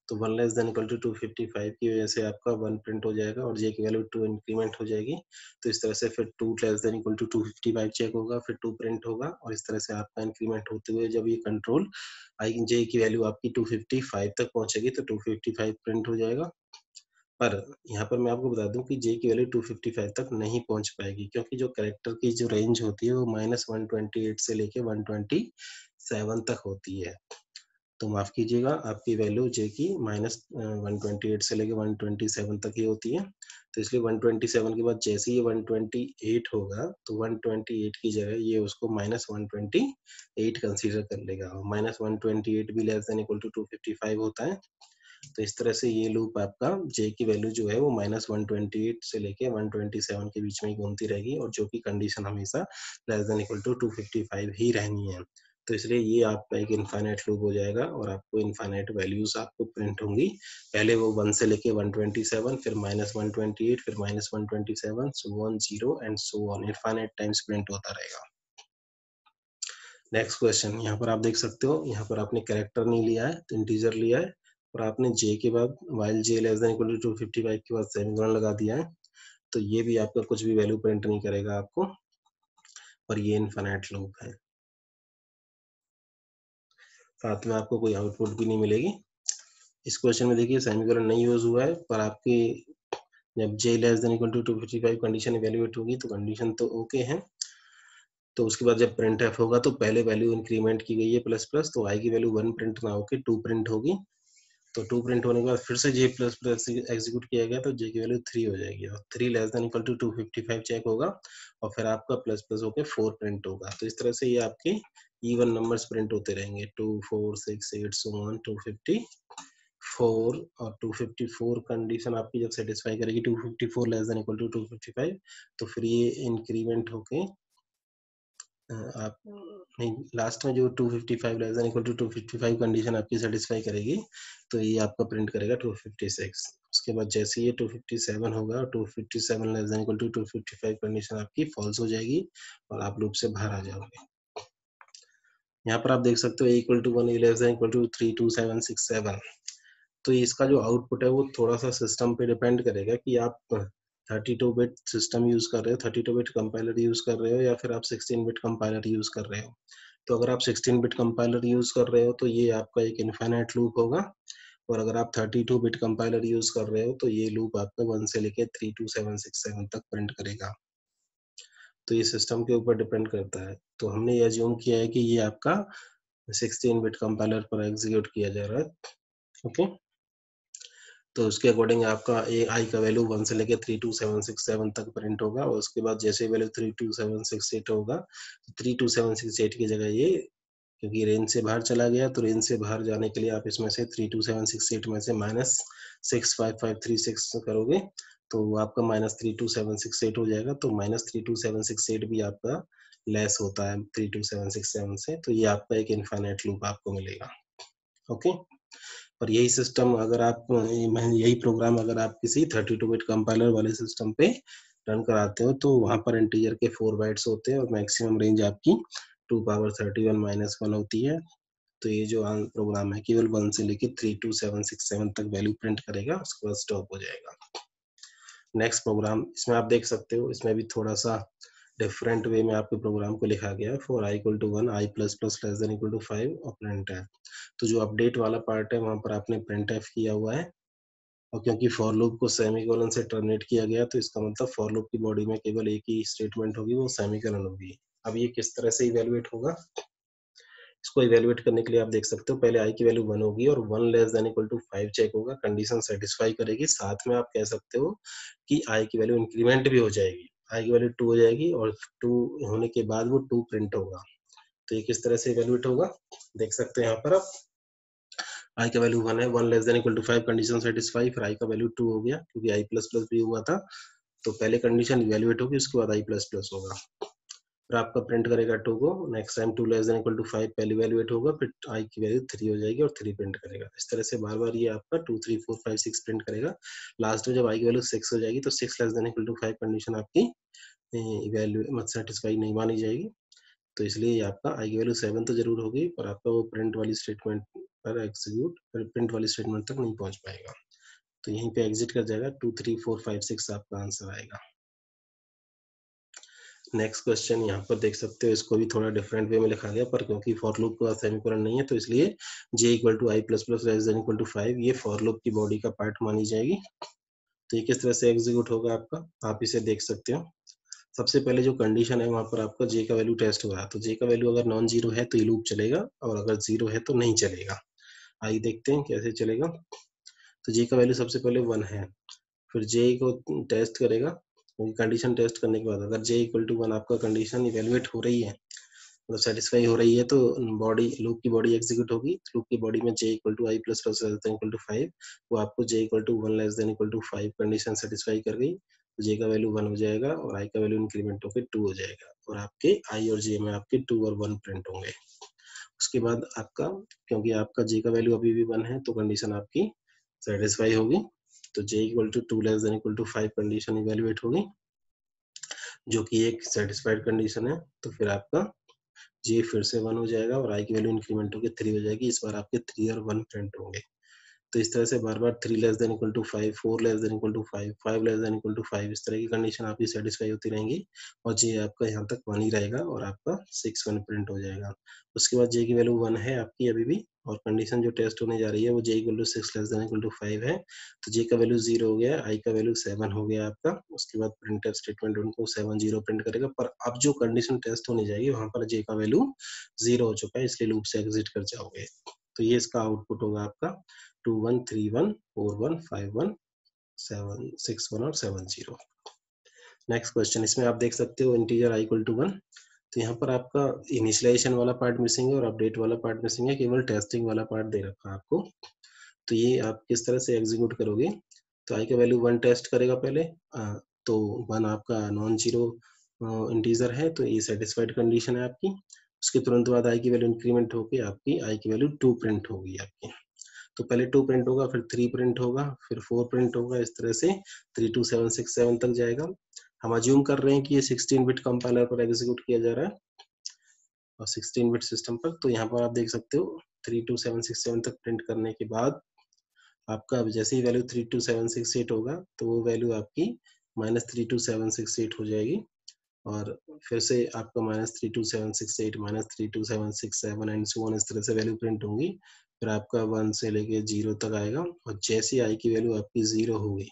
तो 1 लेस देन इक्वल टू 255 की वजह से आपका 1 प्रिंट हो जाएगा और j की वैल्यू 2 इंक्रीमेंट हो जाएगी। तो इस तरह से फिर 2 less than equal to 255 check होगा, फिर 2 प्रिंट होगा और इस तरह से आपका इंक्रीमेंट होते हुए जब ये कंट्रोल j की वैल्यू आपकी 255 तक पहुंचेगी तो 255 प्रिंट हो जाएगा। पर यहाँ पर मैं आपको बता दूं कि j की वैल्यू 255 तक नहीं पहुंच पाएगी, क्योंकि जो कैरेक्टर की जो रेंज होती है वो -128 से लेके 127 तक होती है। तो माफ कीजिएगा, आपकी वैल्यू j की -128 से लेके 127 तक ही होती है। तो इसलिए 127 के बाद जैसे ही 128 होगा तो 128 की जगह ये उसको -128 कंसीडर कर लेगा और -128 भी लेस देन इक्वल टू 255 होता है। तो इस तरह से ये लूप आपका j की वैल्यू जो है वो -128 से लेके 127 के बीच में ही घूमती रहेगी और जो कि कंडीशन हमेशा लेस देन इक्वल टू 255 ही रहनी है। तो इसलिए ये आपका एक इनफाइनाइट लूप हो जाएगा और आपको इनफाइनाइट वैल्यूज आपको प्रिंट होंगी। पहले वो 1 से लेके 127, फिर -128, फिर -127, so on 0 and so on, infinite times print होता रहेगा। नेक्स्ट क्वेश्चन, यहाँ पर आप देख सकते हो, यहाँ पर आपने कैरेक्टर नहीं लिया है, इंटीजर लिया है और आपने j के बाद while j less than equal to 255 के बाद सेमीकोलन लगा दिया है। तो ये भी आपका कुछ भी वैल्यू प्रिंट नहीं करेगा आपको और ये इनफाइनाइट लूप है। साथ में आपको कोई आउटपुट भी नहीं मिलेगी। इस क्वेश्चन में देखिए सेमीकोलन नहीं यूज हुआ है, पर आपकी जब j less than equal to 255 condition evaluate होगी तो कंडीशन तो ओके है। तो उसके बाद जब प्रिंट एफ होगा तो पहले वैल्यू इंक्रीमेंट की गई है प्लस प्लस, तो i की वैल्यू 1 प्रिंट ना होकर 2 प्रिंट होगी। तो 2 प्रिंट होने के बाद फिर से जे प्लस प्लस एग्जीक्यूट किया गया तो जे की वैल्यू 3 हो जाएगी और 3 less than equal to 255 check होगा और फिर आपका प्लस प्लस होकर 4 प्रिंट होगा। तो इस तरह से ये आपके इवन नंबर्स प्रिंट होते रहेंगे 2 4 6 8 so on 254 और 254 कंडीशन आपकी जब सेटिस्फाई करेगी 254 लेस देन इक्वल टू 255 तो फिर ये इंक्रीमेंट होके आप नहीं लास्ट में जो 255 less than equal to 255 condition आपकी सेटिस्फाई करेगी तो ये आपका प्रिंट करेगा 256। उसके बाद जैसे ये 257 होगा और 257 less than equal to 255 condition आपकी फॉल्स हो जाएगी और आप लूप से बाहर आ जाओगे। यहाँ पर आप देख सकते हो equal to 1 less than equal to 32767। तो इसका जो आउटपुट है वो थोड़ा सा सिस्टम पे डिपेंड करेगा कि आप 32 बिट सिस्टम यूज कर रहे हो, 32 बिट कंपाइलर यूज कर रहे हो या फिर आप 16 बिट कंपाइलर यूज कर रहे हो। तो अगर आप 16 बिट कंपाइलर यूज कर रहे हो तो ये आपका एक इनफाइनाइट लूप होगा और अगर आप 32 बिट कंपाइलर यूज कर रहे हो तो ये लूप आपका 1 से लेके 32767 तक प्रिंट करेगा। तो ये सिस्टम के ऊपर डिपेंड करता है। तो हमने ये अज्यूम किया है कि ये आपका 16 बिट कंपाइलर पर एग्जीक्यूट किया जा रहा है। ओके, तो उसके अकॉर्डिंग आपका आई का वैल्यू 1 से लेके 32767 तक प्रिंट होगा और उसके बाद जैसे वैल्यू 32768 होगा तो 32768 की जगह ये क्योंकि रेंज से बाहर चला गया तो रेंज से बाहर जाने के लिए आप इसमें से 32768 में से माइनस 65536 करोगे तो आपका माइनस 32768 हो जाएगा। तो माइनस 32768 भी आपका लेस होता है 32767 से। तो ये आपका एक इनफाइनाइट लूप आपको मिलेगा। ओके, और यही सिस्टम अगर आप यही प्रोग्राम अगर आप किसी 32 बिट कंपाइलर वाले सिस्टम पे रन कराते हो तो वहां पर इंटीजर के 4 बाइट्स होते हैं और मैक्सिमम रेंज आपकी 2 पावर 31 माइनस 1 होती है। तो ये जो प्रोग्राम है केवल 1 से लेके 32767 तक वैल्यू प्रिंट करेगा, उसके बाद स्टॉप हो जाएगा। नेक्स्ट प्रोग्राम इसमें आप देख सकते हो, इसमें भी थोड़ा सा डिफरेंट वे में आपके प्रोग्राम को लिखा गया है। For i equal to 1 i plus plus less than equal to 5 और प्रिंट है। तो जो अपडेट वाला पार्ट है वहां पर आपने प्रिंट एफ किया हुआ है और क्योंकि फॉर लूप को सेमीकोलन से टर्मिनेट किया गया तो इसका मतलब फॉर लूप की बॉडी में केवल एक ही स्टेटमेंट होगी, वो सेमीकोलन होगी। अब ये किस तरह से इवेलुएट होगा, इसको इवेलुएट करने के लिए आप देख सकते हो पहले आई की वैल्यू 1 होगी और 1 less than equal to 5 check होगा, कंडीशन सेटिस्फाई करेगी। साथ में आप कह सकते हो कि आई की वैल्यू इंक्रीमेंट भी हो जाएगी, आई की वैल्यू 2 हो जाएगी और 2 होने के बाद वो 2 प्रिंट होगा। तो ये किस तरह से इवेलुएट होगा देख सकते हैं यहाँ पर आप। आई का वैल्यू 1 है, 1 less than equal to 5 condition satisfy, फिर आई का वैल्यू 2 हो गया क्योंकि आई प्लस प्लस भी हुआ था। तो पहले कंडीशन इवेलुएट होगी, उसके बाद आई प्लस प्लस होगा, फिर आपका प्रिंट करेगा 2 को। Next time 2 less than equal to 5 पहले इवेलुएट होगा, फिर आई की वैल्यू 3 हो जाएगी और 3 प्रिंट करेगा। इस तरह से बार बार ये आपका 2 3 4 5 6 प्रिंट करेगा। लास्ट में जब आई की वैल्यू 6 हो जाएगी तो 6 less than equal to 5 condition आपकी वैल्यू मत सेटिस्फाई नहीं मानी जाएगी। तो इसलिए ये आपका आई की वैल्यू 7 तो जरूर होगी पर आपका वो प्रिंट वाली स्टेटमेंट पर एग्जीक्यूट प्रिंट वाली स्टेटमेंट तक नहीं पहुंच पाएगा। तो यहीं पे एग्जिट कर जाएगा, 2 3 4 5 6 आपका आंसर आएगा। नेक्स्ट क्वेश्चन यहाँ पर देख सकते हो, इसको भी थोड़ा डिफरेंट वे में लिखा गया पर क्योंकि फॉर लूप का सेमीकोलन नहीं है तो इसलिए j equal to i plus plus less than equal to 5 ये फॉर लूप की बॉडी का पार्ट मानी जाएगी। तो ये किस तरह से एग्जीक्यूट होगा आपका, आप इसे देख सकते हो। सबसे पहले जो कंडीशन है वहां पर आपका j का वैल्यू टेस्ट हो रहा है, तो j का वैल्यू अगर नॉन जीरो है तो ये लूप चलेगा और अगर जीरो है तो नहीं चलेगा। आइए देखते हैं कैसे चलेगा। तो j का वैल्यू सबसे पहले 1 है, फिर j को टेस्ट करेगा, कंडीशन टेस्ट करने के बाद अगर j इक्वल टू 1 आपका कंडीशन इवेलुएट हो रही है मतलब सेटिस्फाई हो रही है तो बॉडी लूप की बॉडी एग्जीक्यूट होगी। लूप की बॉडी में j equal to i plus plus less than equal to 5, वो आपको j equal to 1 less than equal to 5 condition satisfy कर गई तो j का वैल्यू 1 हो जाएगा और i का वैल्यू इंक्रीमेंट होकर 2 हो जाएगा और आपके i और j में आपके 2 और 1 प्रिंट होंगे। उसके बाद आपका क्योंकि आपका j का वैल्यू अभी भी 1 है तो कंडीशन आपकी सेटिस्फाई होगी। तो j equal to 2 less than equal to 5 condition evaluate होगी जो कि एक सेटिस्फाइड कंडीशन है। तो फिर आपका j फिर से 1 हो जाएगा और i की वैल्यू इंक्रीमेंट होकर 3 हो जाएगी। इस बार आपके 3 और 1 प्रिंट होंगे। तो इस तरह से बार बार 3 less than equal to 5, 4 less than equal to 5, 5 less than equal to 5 इस तरह की कंडीशन आपकी सेटिस्फाई होती रहेंगी और j आपका यहाँ तक 1 ही रहेगा और आपका 6 1 प्रिंट हो जाएगा। उसके बाद j की वैल्यू 1 है आपकी अभी भी और कंडीशन जो टेस्ट होने जा रही है वो j equal to 6 less than equal to 5 है। तो j का वैल्यू 0 हो गया, i का वैल्यू 7 हो गया आपका। उसके बाद प्रिंट स्टेटमेंट उनको 7 0 प्रिंट करेगा पर अब जो कंडीशन टेस्ट होने जाएगी वहां पर j का वैल्यू 0 हो चुका है इसलिए लूप से एग्जिट कर जाओगे। तो ये इसका आउटपुट होगा आपका 2131415161 और 70। नेक्स्ट क्वेश्चन, इसमें आप देख सकते हो इंटीजर i इक्वल टू 1, तो यहाँ पर आपका इनिशियलाइजेशन वाला पार्ट मिसिंग है और अपडेट वाला पार्ट मिसिंग है, केवल टेस्टिंग वाला पार्ट दे रखा है आपको। तो ये आप किस तरह से एग्जीक्यूट करोगे, तो i का वैल्यू 1 टेस्ट करेगा पहले, तो 1 आपका नॉन जीरो इंटीजर है, तो ये सेटिस्फाइड कंडीशन है आपकी। उसके तुरंत बाद i की वैल्यू इंक्रीमेंट होकर आपकी i की वैल्यू 2 प्रिंट होगी आपकी। तो पहले 2 प्रिंट होगा, फिर 3 प्रिंट होगा, फिर 4 प्रिंट होगा, इस तरह से 32767 तक जाएगा। हम अज्यूम कर रहे हैं कि ये 16 बिट कंपाइलर पर एग्जीक्यूट किया जा रहा है और 16 बिट सिस्टम पर। तो यहाँ पर आप देख सकते हो 32767 तक प्रिंट करने के बाद आपका अब जैसे ही वैल्यू 32768 होगा, तो वो वैल्यू आपकी -32768 हो जाएगी और फिर से आपका -32768 -32767 एंड सो ऑन, इस तरह से वैल्यू प्रिंट होंगी। फिर आपका 1 से लेके 0 तक आएगा और जैसे i की वैल्यू आपकी 0 होगी,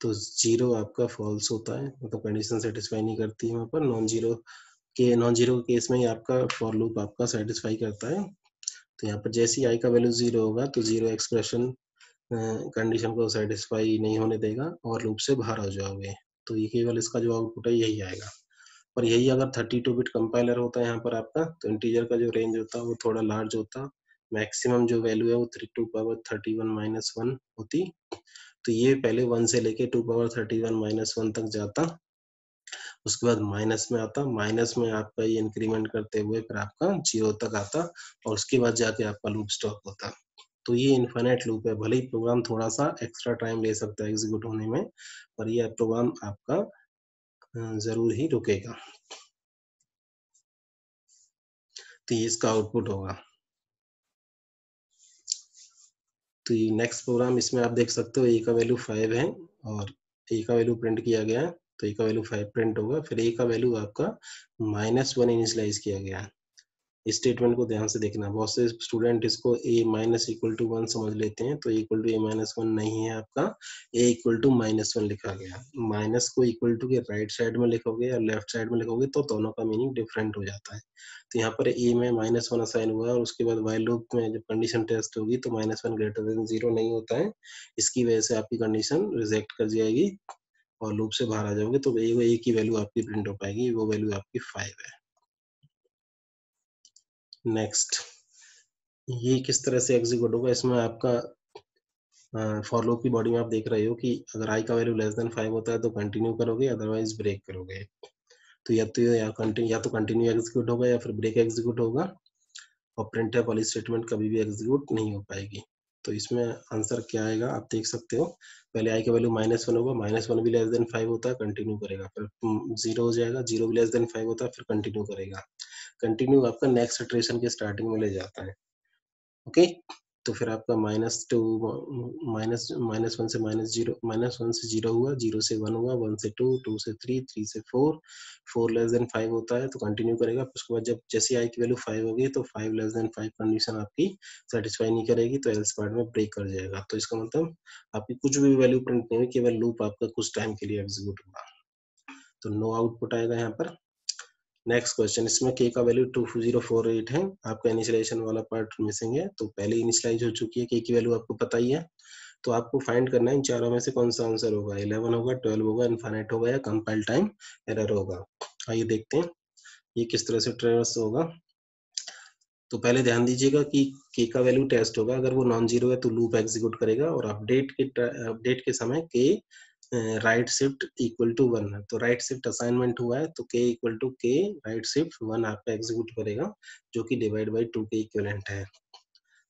तो 0 आपका फॉल्स होता है, मतलब कंडीशन सेटिस्फाई नहीं करती है वहाँ पर। नॉन जीरो के केस में ही आपका फॉर लूप आपका सेटिस्फाई करता है। तो यहाँ पर जैसे ही i का वैल्यू 0 होगा, तो 0 एक्सप्रेशन कंडीशन को सेटिस्फाई नहीं होने देगा और लूप से बाहर आ जाओगे। तो ये केवल इसका जो आउटपुट है यही आएगा। और यही अगर 32 बिट कंपाइलर होता है यहाँ पर आपका, तो इंटीजर का जो रेंज होता है वो थोड़ा लार्ज होता। मैक्सिमम जो वैल्यू है वो 3 टू पावर 31 - 1 होती। तो ये पहले 1 से लेके 2 पावर 31 - 1 तक जाता, उसके बाद माइनस में आता, माइनस में आपका ये इंक्रीमेंट करते हुए फिर आपका 0 तक आता और उसके बाद जाके आपका लूप स्टॉप होता। तो ये इनफाइनाइट लूप है। भले ही प्रोग्राम थोड़ा सा एक्स्ट्रा टाइम ले सकता है एग्जीक्यूट होने में, पर ये प्रोग्राम आपका जरूर ही रुकेगा। तो ये इसका आउटपुट होगा। तो ये नेक्स्ट प्रोग्राम, इसमें आप देख सकते हो a का वैल्यू 5 है और a का वैल्यू प्रिंट किया गया है, तो a का वैल्यू 5 प्रिंट होगा। फिर a का वैल्यू आपका -1 इनिशियलाइज किया गया है। इस स्टेटमेंट को ध्यान से देखना, बहुत से स्टूडेंट इसको a माइनस इक्वल टू 1 समझ लेते हैं, तो इक्वल टू a-1 नहीं है आपका, a इक्वल टू -1 लिखा गया। माइनस को इक्वल टू के राइट साइड में लिखोगे या लेफ्ट साइड में लिखोगे तो दोनों का मीनिंग डिफरेंट हो जाता है। तो यहाँ पर a में -1 असाइन हुआ और उसके बाद while लूप में जब कंडीशन टेस्ट होगी तो -1 ग्रेटर देन 0 नहीं होता है, इसकी वजह से आपकी कंडीशन रिजेक्ट कर जाएगी और लूप से बाहर आ जाओगे, तो a की वैल्यू आपकी प्रिंट हो पाएगी, वो वैल्यू आपकी 5 है। नेक्स्ट, ये किस तरह से एग्जीक्यूट होगा, इसमें आपका फॉर लूप की बॉडी में आप देख रहे हो कि अगर i का वैल्यू लेस देन 5 होता है तो कंटिन्यू करोगे, अदरवाइज ब्रेक करोगे। तो या तो कंटिन्यू एग्जीक्यूट होगा या फिर ब्रेक एग्जीक्यूट होगा और प्रिंटफ वाली स्टेटमेंट कभी भी एग्जीक्यूट नहीं हो पाएगी। तो इसमें आंसर क्या आएगा आप देख सकते हो। पहले i का वैल्यू -1 होगा, -1 भी लेस देन 5 होता है, कंटिन्यू करेगा। फिर 0 हो जाएगा, 0 भी लेस देन 5 होता है, फिर कंटिन्यू करेगा। कंटिन्यू आपका नेक्स्ट इटरेशन के स्टार्टिंग में ले जाता है। ओके, तो फिर आपका -2 -1 से -0, -1 से 0 हुआ, 0 से 1 हुआ, 1 से 2, 2 से 3, 3 से 4, 4 लेस देन 5 होता है तो कंटिन्यू करेगा। उसके बाद जब जैसे i की वैल्यू 5 होगी तो 5 लेस देन 5 कंडीशन आपकी सेटिस्फाई नहीं करेगी, तो एल्स पार्ट में ब्रेक कर जाएगा। तो इसका मतलब आपकी कुछ भी वैल्यू प्रिंट नहीं हुई, केवल लूप आपका कुछ टाइम के लिए एग्जीक्यूट होगा, तो नो आउटपुट आएगा यहाँ पर। नेक्स्ट क्वेश्चन, इसमें k का वैल्यू 2048 है, आपका इनिशियलाइजेशन वाला पार्ट मिसिंग है, तो पहले इनिशियलाइज हो चुकी है, k की वैल्यू आपको पता ही है। तो आपको फाइंड करना है इन चारों में से कौन सा आंसर होगा, 11 होगा, 12 होगा, इनफाइनाइट होगा या कंपाइल टाइम एरर होगा। आइए देखते हैं ये किस तरह से ट्रेवर्स होगा। तो पहले ध्यान दीजिएगा कि k का वैल्यू टेस्ट होगा, अगर वो नॉन जीरो है तो लूप एग्जीक्यूट करेगा और अपडेट के समय k right shift equal to 1 है, तो राइट शिफ्ट असाइनमेंट हुआ है तो k equal to k right shift 1 आपका एग्जीक्यूट करेगा, जो कि डिवाइड बाई 2 के इक्विवेलेंट है।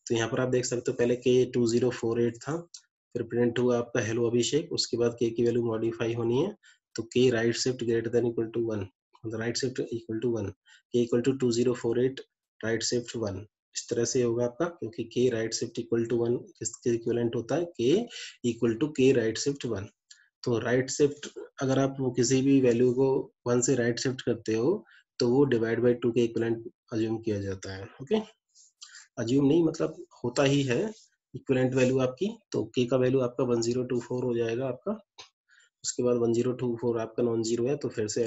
तो यहाँ पर आप देख सकते हो पहले k 2048 था, फिर प्रिंट हुआ आपका हेलो अभिषेक, उसके बाद k की वैल्यू मॉडिफाई होनी है, तो k right shift greater than equal to 1, मतलब right shift equal to 1, k equal to 2048 right shift 1, इस तरह से होगा आपका, क्योंकि k right shift equal to 1 किसके इक्विवेलेंट होता है, k equal to k right shift 1। तो राइट शिफ्ट अगर आप वो किसी भी वैल्यू को 1 से राइट शिफ्ट करते हो तो वो डिवाइड बाई 2 के इक्विवेलेंट अज्यूम किया जाता है। ओके, अज्यूम नहीं मतलब होता ही है इक्विवेलेंट वैल्यू आपकी, तो k का वैल्यू आपका 1024 हो जाएगा आपका, उसके बाद 1024 आपका नॉन जीरो है, तो फिर से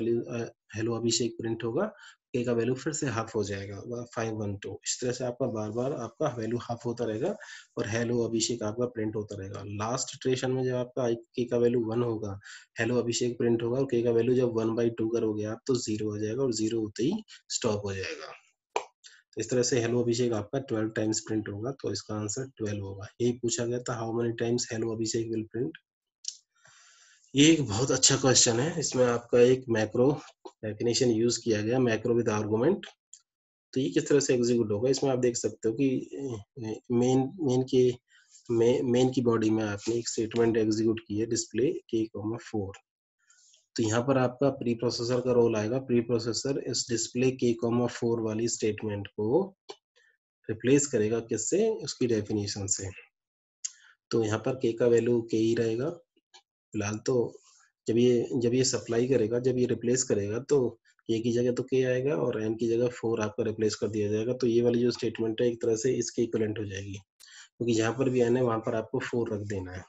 हेलो अभिषेक प्रिंट होगा, के का वैल्यू फिर से हाफ हो जाएगा 512। इस तरह से आपका बार बार आपका वैल्यू हाफ होता रहेगा और हेलो अभिषेक आपका प्रिंट होता रहेगा। लास्ट इटरेशन में जब आपका के का वैल्यू 1 होगा, हेलो अभिषेक प्रिंट होगा, और के का वैल्यू जब 1/2 करोगे आप तो 0 हो जाएगा, और 0 होते ही स्टॉप हो जाएगा। तो इस तरह से हेलो अभिषेक आपका 12 टाइम्स प्रिंट होगा, तो इसका आंसर 12 होगा। यही पूछा गया था, how many times hello Abhishek will print. ये एक बहुत अच्छा क्वेश्चन है, इसमें आपका एक मैक्रो डेफिनेशन यूज किया गया, मैक्रो विद आर्गुमेंट। तो ये किस तरह से एग्जीक्यूट होगा, इसमें आप देख सकते हो कि मेन की बॉडी में आपने एक स्टेटमेंट एग्जीक्यूट की है, डिस्प्ले k,4। तो यहाँ पर आपका प्री प्रोसेसर का रोल आएगा। प्री प्रोसेसर इस डिस्प्ले k,4 वाली स्टेटमेंट को रिप्लेस करेगा किससे, उसकी डेफिनेशन से। तो यहाँ पर k का वैल्यू k ही रहेगा फिलहाल। तो जब ये सप्लाई करेगा, जब ये रिप्लेस करेगा, तो k की जगह तो k आएगा और n की जगह 4 आपका रिप्लेस कर दिया जाएगा। तो ये वाली जो स्टेटमेंट है एक तरह से इसके इक्विवेलेंट हो जाएगी, क्योंकि जहाँ पर भी n है वहां पर आपको 4 रख देना है,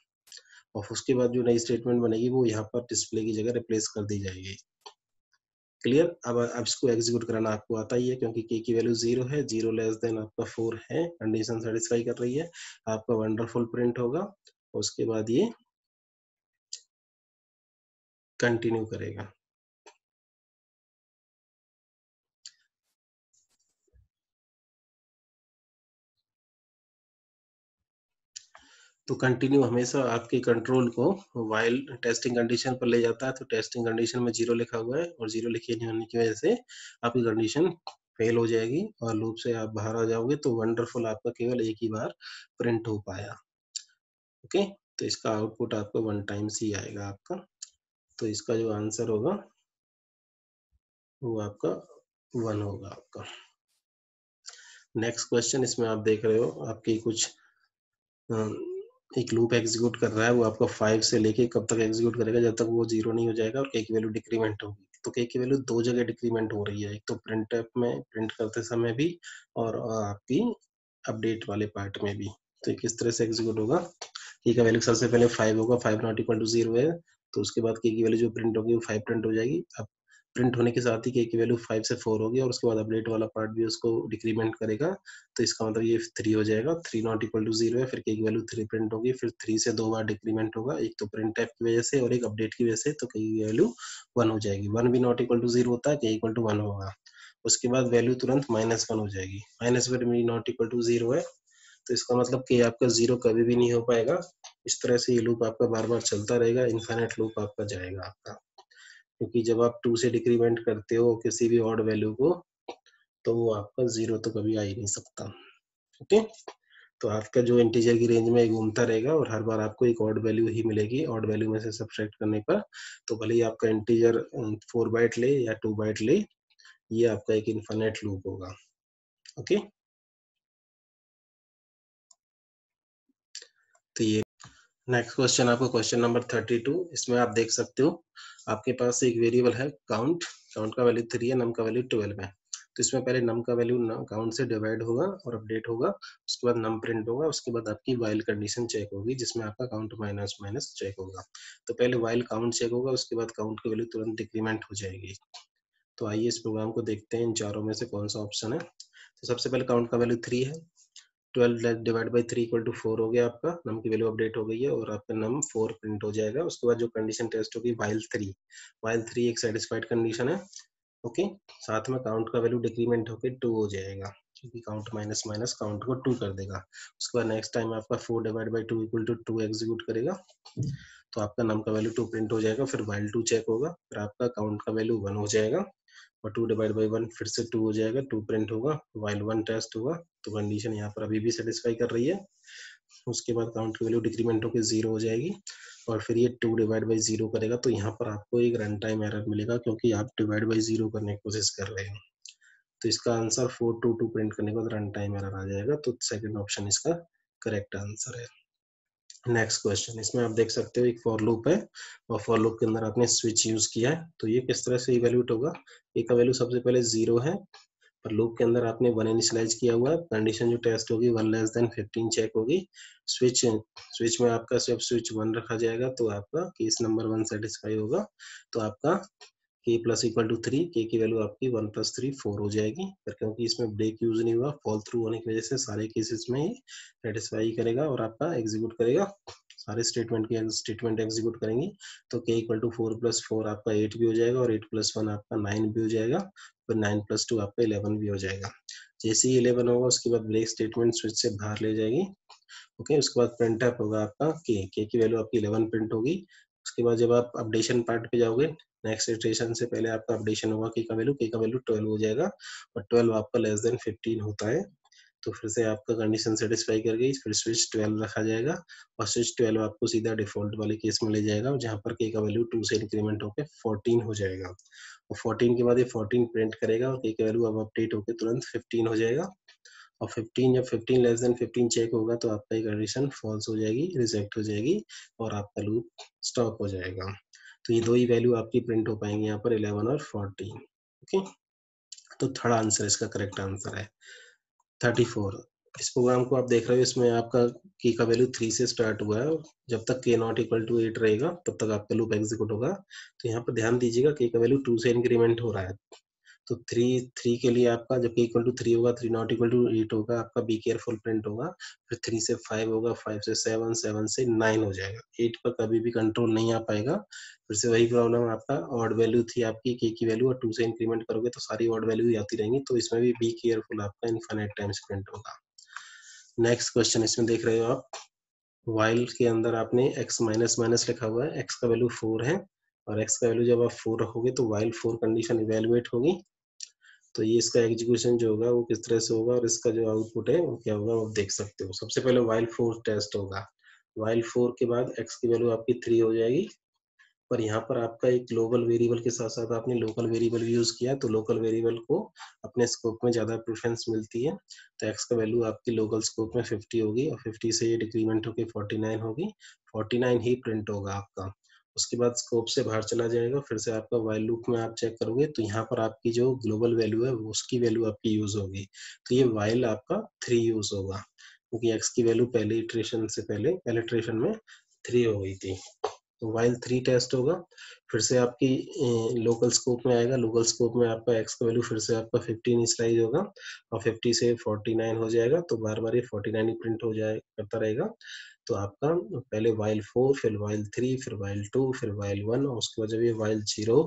और उसके बाद जो नई स्टेटमेंट बनेगी वो यहाँ पर डिस्प्ले की जगह रिप्लेस कर दी जाएगी। क्लियर। अब इसको एग्जीक्यूट कराना आपको आता ही है, क्योंकि k की वैल्यू 0 है, 0 लेस देन आपका 4 है, कंडीशन सेटिस्फाई कर रही है, आपका वंडरफुल प्रिंट होगा। उसके बाद ये कंटिन्यू करेगा। तो कंटिन्यू हमेशा आपके कंट्रोल को वाइल टेस्टिंग कंडीशन पर ले जाता है। तो टेस्टिंग कंडीशन में 0 लिखा हुआ है, और 0 लिखे नहीं होने की वजह से आपकी कंडीशन फेल हो जाएगी और लूप से आप बाहर आ जाओगे। तो वंडरफुल आपका केवल एक ही बार प्रिंट हो पाया। ओके, तो इसका आउटपुट आपका 1 टाइम्स ही आएगा आपका। तो इसका जो आंसर होगा वो आपका 1 होगा आपका। नेक्स्ट क्वेश्चन, इसमें आप देख रहे हो आपकी कुछ एक लूप एग्जीक्यूट कर रहा है, वो आपका 5 से लेके कब तक एग्जीक्यूट करेगा, जब तक वो 0 नहीं हो जाएगा और k की वैल्यू डिक्रीमेंट होगी। तो k की वैल्यू दो जगह डिक्रीमेंट हो रही है, एक तो प्रिंटफ में प्रिंट करते समय भी, और आपकी अपडेट वाले पार्ट में भी। तो किस तरह से एग्जीक्यूट होगा, k का वैल्यू सबसे पहले 5 होगा, 5 नॉट इक्वल टू 0 है, तो उसके बाद k की वैल्यू जो प्रिंट होगी वो 5 प्रिंट हो जाएगी। अब प्रिंट होने के साथ ही k की वैल्यू 5 से 4 होगी, और उसके बाद अपडेट वाला पार्ट भी उसको डिक्रीमेंट करेगा। तो इसका मतलब ये 3 हो जाएगा, 3 नॉट इक्वल टू 0 है, फिर k की वैल्यू 3 प्रिंट होगी, फिर 3 से दो बार डिक्रीमेंट होगा, एक तो प्रिंट टाइप की वजह से और एक अपडेट की वजह से, तो k की वैल्यू 1 हो जाएगी। 1 भी नॉट इक्वल टू 0 होता है, k इक्वल टू 1 होगा। उसके बाद वैल्यू तुरंत -1 हो जाएगी, -1 भी नॉट इक्वल टू 0 है, तो इसका मतलब कि आपका 0 कभी भी नहीं हो पाएगा। इस तरह से ये लूप आपका बार बार चलता रहेगा, इनफाइनाइट लूप आपका जाएगा आपका, क्योंकि जब आप 2 से डिक्रीमेंट करते हो किसी भी ऑड वैल्यू को, तो वो आपका 0 तो कभी आ ही नहीं सकता। ओके, तो आपका जो इंटीजर की रेंज में घूमता रहेगा और हर बार आपको एक ऑड वैल्यू ही मिलेगी, ऑड वैल्यू में से सब्ट्रैक्ट करने पर। तो भले ही आपका इंटीजर 4 बाइट ले या 2 बाइट ले, ये आपका एक इनफाइनाइट लूप होगा। ओके, तो ये नेक्स्ट क्वेश्चन आपका क्वेश्चन नंबर 32। इसमें आप देख सकते हो आपके पास एक वेरिएबल है काउंट, काउंट का वैल्यू 3 है, नम का वैल्यू 12 है। तो इसमें पहले नम का वैल्यू काउंट से डिवाइड होगा और अपडेट होगा, उसके बाद नम प्रिंट होगा, उसके बाद आपकी वाइल कंडीशन चेक होगी, जिसमें आपका काउंट माइनस माइनस चेक होगा। तो पहले वाइल काउंट चेक होगा, उसके बाद काउंट की वैल्यू तुरंत डिक्रीमेंट हो जाएगी। तो आइए इस प्रोग्राम को देखते हैं, इन चारों में से कौन सा ऑप्शन है। तो सबसे पहले काउंट का वैल्यू 3 है, 12 डिवाइड बाई 3 इक्वल टू 4 हो गया आपका, नम की वैल्यू अपडेट हो गई है और आपका नम 4 प्रिंट हो जाएगा। उसके बाद जो कंडीशन टेस्ट होगी वाइल 3, वाइल 3 एक सेटिस्फाइड कंडीशन है। ओके, साथ में काउंट का वैल्यू डिक्रीमेंट होकर 2 हो जाएगा, क्योंकि काउंट माइनस माइनस काउंट को 2 कर देगा। उसके बाद नेक्स्ट टाइम आपका 4 divide by 2 equal to 2 execute करेगा, तो आपका नम का वैल्यू 2 प्रिंट हो जाएगा, फिर वाइल 2 चेक होगा, फिर आपका काउंट का वैल्यू 1 हो जाएगा, और 2 डिवाइड बाई 1 फिर से 2 हो जाएगा, 2 प्रिंट होगा, वाइल 1 टेस्ट होगा। तो कंडीशन यहाँ पर अभी भी सेटिस्फाई कर रही है। उसके बाद काउंट की वैल्यू डिक्रीमेंट होकर 0 हो जाएगी, और फिर ये 2 डिवाइड बाई 0 करेगा, तो यहाँ पर आपको एक रन टाइम एरर मिलेगा, क्योंकि आप डिवाइड बाई 0 करने की कोशिश कर रहे हैं। तो इसका आंसर 422 प्रिंट करने के बाद रन टाइम एरर आ जाएगा, तो सेकंड ऑप्शन इसका करेक्ट आंसर है। नेक्स्ट क्वेश्चन, इसमें आप देख सकते हो एक फॉर लूप है, और फॉर लूप के अंदर आपने स्विच यूज किया है। तो ये किस तरह से इवेल्यूट होगा, ए का वैल्यू सबसे पहले 0 है, पर लूप के अंदर आपने 1 इनिशियलाइज किया हुआ है, कंडीशन जो टेस्ट होगी 1 लेस देन 15 चेक होगी। स्विच में आपका जब स्विच 1 रखा जाएगा तो आपका केस नंबर 1 सेटिस्फाई होगा, तो आपका k plus equal to 3, k की वैल्यू आपकी 1 प्लस 3 4 हो जाएगी। पर क्योंकि इसमें ब्रेक यूज नहीं हुआ, फॉल थ्रू होने की वजह से सारे केसेस में ही सेटिस्फाई करेगा और आपका एग्जीक्यूट करेगा, सारे स्टेटमेंट एग्जीक्यूट करेंगी। तो k इक्वल टू 4 प्लस 4 आपका 8 भी हो जाएगा और 8 प्लस 1 आपका 9 भी हो जाएगा, फिर 9 प्लस 2 आपका 11 भी हो जाएगा। जैसे ही 11 होगा उसके बाद ब्रेक स्टेटमेंट स्विच से बाहर ले जाएगी। ओके, उसके बाद प्रिंटफ होगा आपका k की वैल्यू आपकी 11 प्रिंट होगी। उसके बाद जब आप अपडेशन पार्ट पे जाओगे, नेक्स्ट इटरेशन से पहले आपका अपडेशन होगा, k का वैल्यू 12 हो जाएगा और 12 आपका लेस देन 15 होता है। तो फिर से आपका कंडीशन सेटिस्फाई कर गई, फिर स्विच 12 रखा जाएगा और स्विच 12 आपको सीधा डिफॉल्ट वाले केस में ले जाएगा, जहां पर k का वैल्यू 2 से इंक्रीमेंट होकर 14 हो जाएगा और 14 के बाद ये 14 प्रिंट करेगा और k का वैल्यू अब अपडेट होकर तुरंत 15 हो जाएगा और 15 जब 15 लेस देन 15 चेक होगा तो आपका ये कंडीशन फॉल्स हो जाएगी, रिजेक्ट हो जाएगी और आपका लूप स्टॉप हो जाएगा। तो ये दो ही वैल्यू आपकी प्रिंट हो पाएंगे यहाँ पर 11 और 14। ओके, तो थर्ड आंसर इसका करेक्ट आंसर है 34। इस प्रोग्राम को आप देख रहे हो, इसमें आपका की का वैल्यू 3 से स्टार्ट हुआ है, जब तक k नॉट इक्वल टू 8 रहेगा तब तक आपका लूप एग्जीक्यूट होगा। तो यहाँ पर ध्यान दीजिएगा k का वैल्यू 2 से इंक्रीमेंट हो रहा है, तो 3 के लिए आपका जब k इक्वल टू 3 होगा, 3 नॉट इक्वल टू 8 होगा, आपका बी केयरफुल प्रिंट होगा, फिर 3 से 5 होगा, 5 से 7, 7 से 9 हो जाएगा। 8 पर कभी भी कंट्रोल नहीं आ पाएगा। फिर से वही प्रॉब्लम, आपका ऑड वैल्यू थी आपकी k की वैल्यू और 2 से इंक्रीमेंट करोगे तो सारी ऑड वैल्यू ही आती रहेंगी, तो इसमें भी बी केयरफुल, आपका इनफाइनाइट टाइम्स प्रिंट होगा। नेक्स्ट क्वेश्चन इसमें देख रहे हो आप, वाइल के अंदर आपने x माइनस माइनस लिखा हुआ है, x का वैल्यू 4 है और x का वैल्यू जब आप 4 रखोगे तो वाइल 4 कंडीशन इवेलुएट होगी। तो ये इसका एग्जीक्यूशन जो होगा वो किस तरह से होगा और इसका जो आउटपुट है वो क्या होगा वो देख सकते हो। सबसे पहले वाइल 4 टेस्ट होगा, वाइल 4 के बाद x की वैल्यू आपकी 3 हो जाएगी, पर यहाँ पर आपका एक ग्लोबल वेरिएबल के साथ साथ आपने लोकल वेरिएबल भी यूज किया, तो लोकल वेरिएबल को अपने स्कोप में ज्यादा प्रेफरेंस मिलती है। तो x का वैल्यू आपकी लोकल स्कोप में 50 होगी और 50 से ये डिक्रीमेंट होकर 49 होगी, 49 ही प्रिंट होगा आपका। उसके बाद स्कोप से बाहर चला जाएगा, फिर से आपका वाइल लूप में आप चेक करोगे तो यहाँ पर आपकी जो ग्लोबल वैल्यू है उसकी वैल्यू आपकी यूज होगी, तो ये वाइल आपका 3 यूज होगा, क्योंकि x की वैल्यू पहले इटरेशन से पहले इटरेशन में 3 हो गई थी। तो वाइल 3 टेस्ट होगा, फिर से आपकी लोकल स्कोप में आएगा, लोकल स्कोप में आपका x का वैल्यू फिर से आपका 15 इनिशियलाइज होगा और 50 से 49 हो जाएगा, तो बार बार ये 49 ही प्रिंट हो जाए करता रहेगा। तो आपका पहले वाइल 4, फिर वाइल 3, फिर वाइल 2, फिर वाइल 1 और उसके बाद जब ये वाइल 0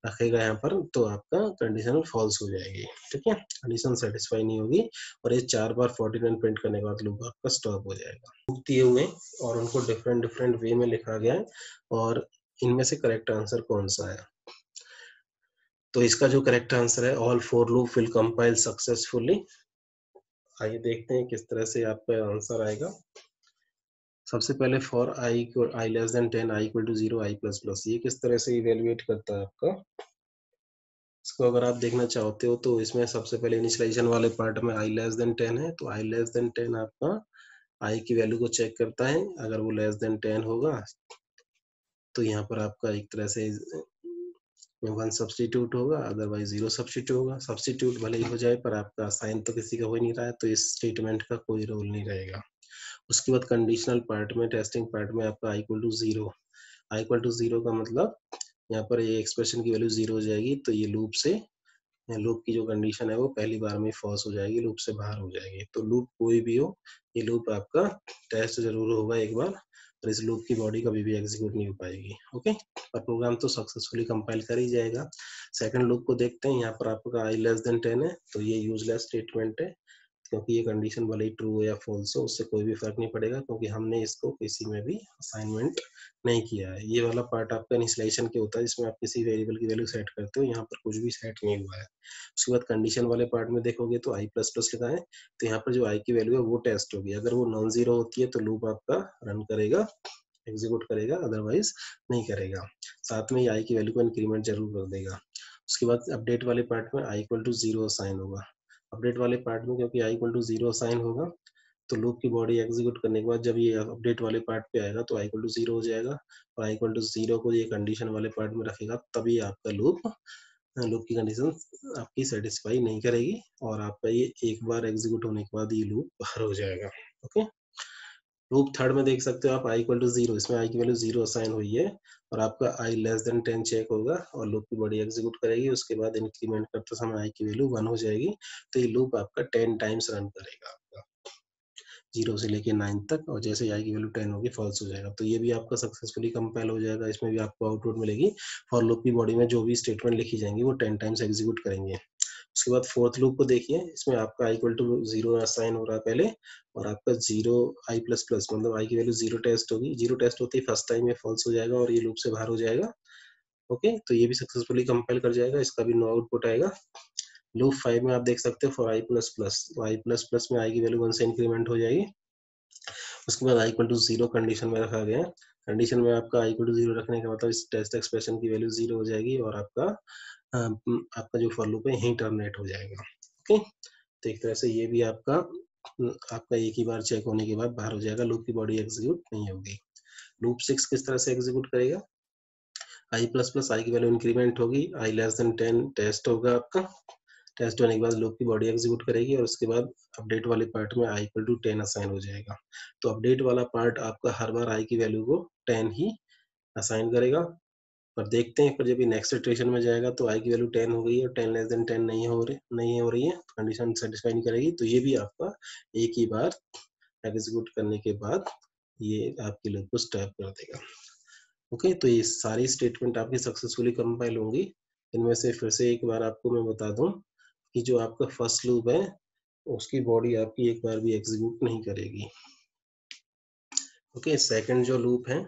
रखेगा यहाँ पर तो आपका कंडीशन फॉल्स हो जाएगी। ठीक है, कंडीशन सेटिस्फाई नहीं होगी और ये 4 बार 49 प्रिंट करने के बाद लूप आपका स्टॉप हो जाएगा। लूप दिए हुए और उनको डिफरेंट डिफरेंट वे में लिखा गया है और इनमें से करेक्ट आंसर कौन सा है। तो इसका जो करेक्ट आंसर है, all for loop will compile successfully. आइए देखते हैं किस तरह से आपका आंसर आएगा। सबसे पहले for i less than 10, i equal to 0, i plus plus, ये किस तरह से इवेल्युएट करता है आपका। इसको अगर आप देखना चाहते हो तो इसमें सबसे पहले इनिशियलाइजेशन वाले पार्ट में आई लेस देन 10 है, तो आई लेस देन 10 आपका आई की वैल्यू को चेक करता है, अगर वो लेस देन 10 होगा तो यहाँ पर आपका एक तरह से 1 सब्सटीट्यूट होगा, अदरवाइज 0 सब्सटीट्यूट होगा। सब्सटीट्यूट भले ही हो जाए पर आपका साइन तो किसी का हो ही नहीं रहा है, तो इस स्टेटमेंट का कोई रोल नहीं रहेगा। उसके बाद कंडीशनल पार्ट में, टेस्टिंग पार्ट में आपका I equal to 0, I equal to 0 का मतलब यहाँ पर ये एक्सप्रेशन की वैल्यू 0 हो जाएगी, तो ये लूप की जो कंडीशन है वो पहली बार में फॉल्स हो जाएगी, लूप से बाहर हो जाएगी। तो लूप कोई भी हो, ये लूप आपका टेस्ट जरूर होगा एक बार, और इस लूप की बॉडी कभी भी एग्जीक्यूट नहीं हो पाएगी। ओके, पर प्रोग्राम तो सक्सेसफुली कंपाइल कर ही जाएगा। सेकंड लूप को देखते हैं, यहाँ पर आपका आई लेस देन 10 है, तो ये यूजलेस स्टेटमेंट है, क्योंकि ये कंडीशन भले ही ट्रू हो या फॉल्स हो उससे कोई भी फर्क नहीं पड़ेगा, क्योंकि हमने इसको किसी में भी असाइनमेंट नहीं किया है। ये वाला पार्ट आपका इनिशियलाइजेशन के होता है, जिसमें आप किसी वेरिएबल की वैल्यू सेट करते हो, यहाँ पर कुछ भी सेट नहीं हुआ है। उसके बाद कंडीशन वाले पार्ट में देखोगे तो आई प्लस प्लस लिखा है, तो यहाँ पर जो आई की वैल्यू है वो टेस्ट होगी, अगर वो नॉन जीरो होती है तो लूप आपका रन करेगा, एग्जीक्यूट करेगा, अदरवाइज नहीं करेगा। साथ में आई की वैल्यू को इंक्रीमेंट जरूर कर देगा। उसके बाद अपडेट वाले पार्ट में आई इक्वल टू 0 असाइन होगा। अपडेट वाले पार्ट में क्योंकि आई इक्वल टू 0 असाइन होगा, तो लूप की बॉडी एग्जीक्यूट करने के बाद जब ये अपडेट वाले पार्ट पे आएगा तो आई इक्वल टू 0 हो जाएगा, और आई इक्वल टू 0 को ये कंडीशन वाले पार्ट में रखेगा, तभी आपका लूप लूप की कंडीशन आपकी सेटिस्फाई नहीं करेगी और आपका ये एक बार एग्जीक्यूट होने के बाद ये लूप बाहर हो जाएगा। ओके, लूप थर्ड में देख सकते हो आप i इक्वल टू 0, इसमें i की वैल्यू 0 असाइन हुई है और आपका i लेस देन 10 चेक होगा और लूप की बॉडी एग्जीक्यूट करेगी। उसके बाद इंक्रीमेंट करते समय i की वैल्यू 1 हो जाएगी, तो ये लूप आपका 10 टाइम्स रन करेगा आपका 0 से लेके 9 तक, और जैसे i की वैल्यू 10 होगी फॉल्स हो जाएगा। तो ये भी आपका सक्सेसफुली कंपाइल हो जाएगा। इसमें भी आपको आउटपुट मिलेगी, फॉर लूप की बॉडी में जो भी स्टेटमेंट लिखी जाएंगी वो 10 टाइम्स एग्जीक्यूट करेंगे। उसके बाद फोर्थ लूप को देखिए, इसमें आपका i इक्वल टू 0 असाइन हो रहा है पहले और आपका 0 i प्लस प्लस मतलब i की वैल्यू 0 टेस्ट होगी। 0 टेस्ट होती है फर्स्ट टाइम में फॉल्स हो जाएगा और ये लूप से बाहर हो जाएगा। ओके, तो ये भी सक्सेसफुली कंपाइल कर जाएगा, इसका भी नो आउटपुट आएगा। लूप 5 में आप देख सकते हो for i plus plus, i plus plus में i की वैल्यू 1 से इंक्रीमेंट हो जाएगी। उसके बाद i इक्वल टू 0 कंडीशन में रखा गया है। कंडीशन में आपका i इक्वल टू 0 रखने का मतलब इस टेस्ट एक्सप्रेशन की वैल्यू 0 हो जाएगी और आपका जो फॉर लूप है यहीं टर्मिनेट हो जाएगा। ओके, तो एक तरह से ये भी आपका एक ही बार चेक होने के बाद बाहर हो जाएगा, लूप की बॉडी एग्जीक्यूट नहीं होगी। लूप 6 किस तरह से एग्जीक्यूट करेगा, i प्लस प्लस आई की वैल्यू इंक्रीमेंट होगी, i लेस देन 10 टेस्ट होगा आपका, टेस्ट होने के बाद लूप की बॉडी एग्जीक्यूट करेगी और उसके बाद अपडेट वाले पार्ट में i इक्वल टू 10 असाइन हो जाएगा। तो अपडेट वाला पार्ट आपका हर बार i की वैल्यू को 10 ही असाइन करेगा। पर देखते हैं, पर जब ये नेक्स्ट इटरेशन में जाएगा तो i की वैल्यू 10 हो गई है और 10 लेस देन 10 नहीं हो रही है, कंडीशन सेटिस्फाई नहीं करेगी, तो ये भी आपका एक ही बार एग्जीक्यूट करने के बाद ये आपके लूप को स्टॉप कर देगा। ओके, तो ये सारी स्टेटमेंट आपकी सक्सेसफुली कंपाइल होंगी। इनमें से फिर से एक बार आपको मैं बता दूं कि जो आपका फर्स्ट लूप है उसकी बॉडी आपकी एक बार भी एग्जीक्यूट नहीं करेगी। ओके, सेकंड जो लूप है,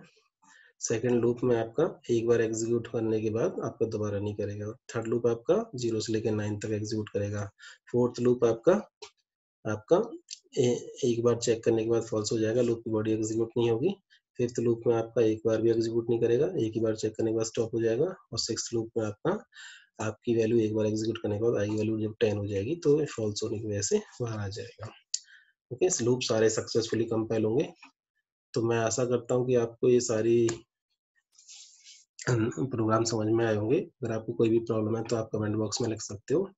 सेकंड लूप में आपका एक बार एग्जीक्यूट करने के बाद आपका दोबारा नहीं करेगा। थर्ड लूप आपका 0 से लेकर 9 तक एग्जीक्यूट करेगा। फोर्थ लूप आपका आपका एक बार चेक करने के बाद फॉल्स हो जाएगा, लूप की बॉडी एग्जीक्यूट नहीं होगी। फिफ्थ लूप में आपका एक बार भी एग्जीक्यूट नहीं करेगा, एक ही बार चेक करने के बाद स्टॉप हो जाएगा। और सिक्स्थ लूप में आपकी वैल्यू एक बार एग्जीक्यूट करने के बाद आई वैल्यू जब 10 हो जाएगी तो फॉल्स होने की वजह से बाहर आ जाएगा। ओके, लूप सारे सक्सेसफुली कंपाइल होंगे। तो मैं आशा करता हूँ कि आपको ये सारी प्रोग्राम समझ में आए होंगे। अगर आपको कोई भी प्रॉब्लम है तो आप कमेंट बॉक्स में लिख सकते हो।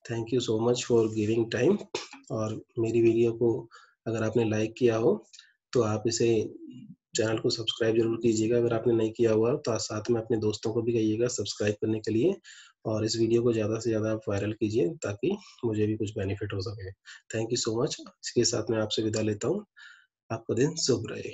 Thank you so much for giving time. और मेरी वीडियो को अगर आपने लाइक किया हो तो आप इसे चैनल को सब्सक्राइब जरूर कीजिएगा। अगर आपने नहीं किया हुआ तो साथ में अपने दोस्तों को भी कहिएगा सब्सक्राइब करने के लिए, और इस वीडियो को ज़्यादा से ज़्यादा आप वायरल कीजिए ताकि मुझे भी कुछ बेनिफिट हो सके। Thank you so much. इसके साथ मैं आपसे विदा लेता हूँ। आपका दिन शुभ रहे।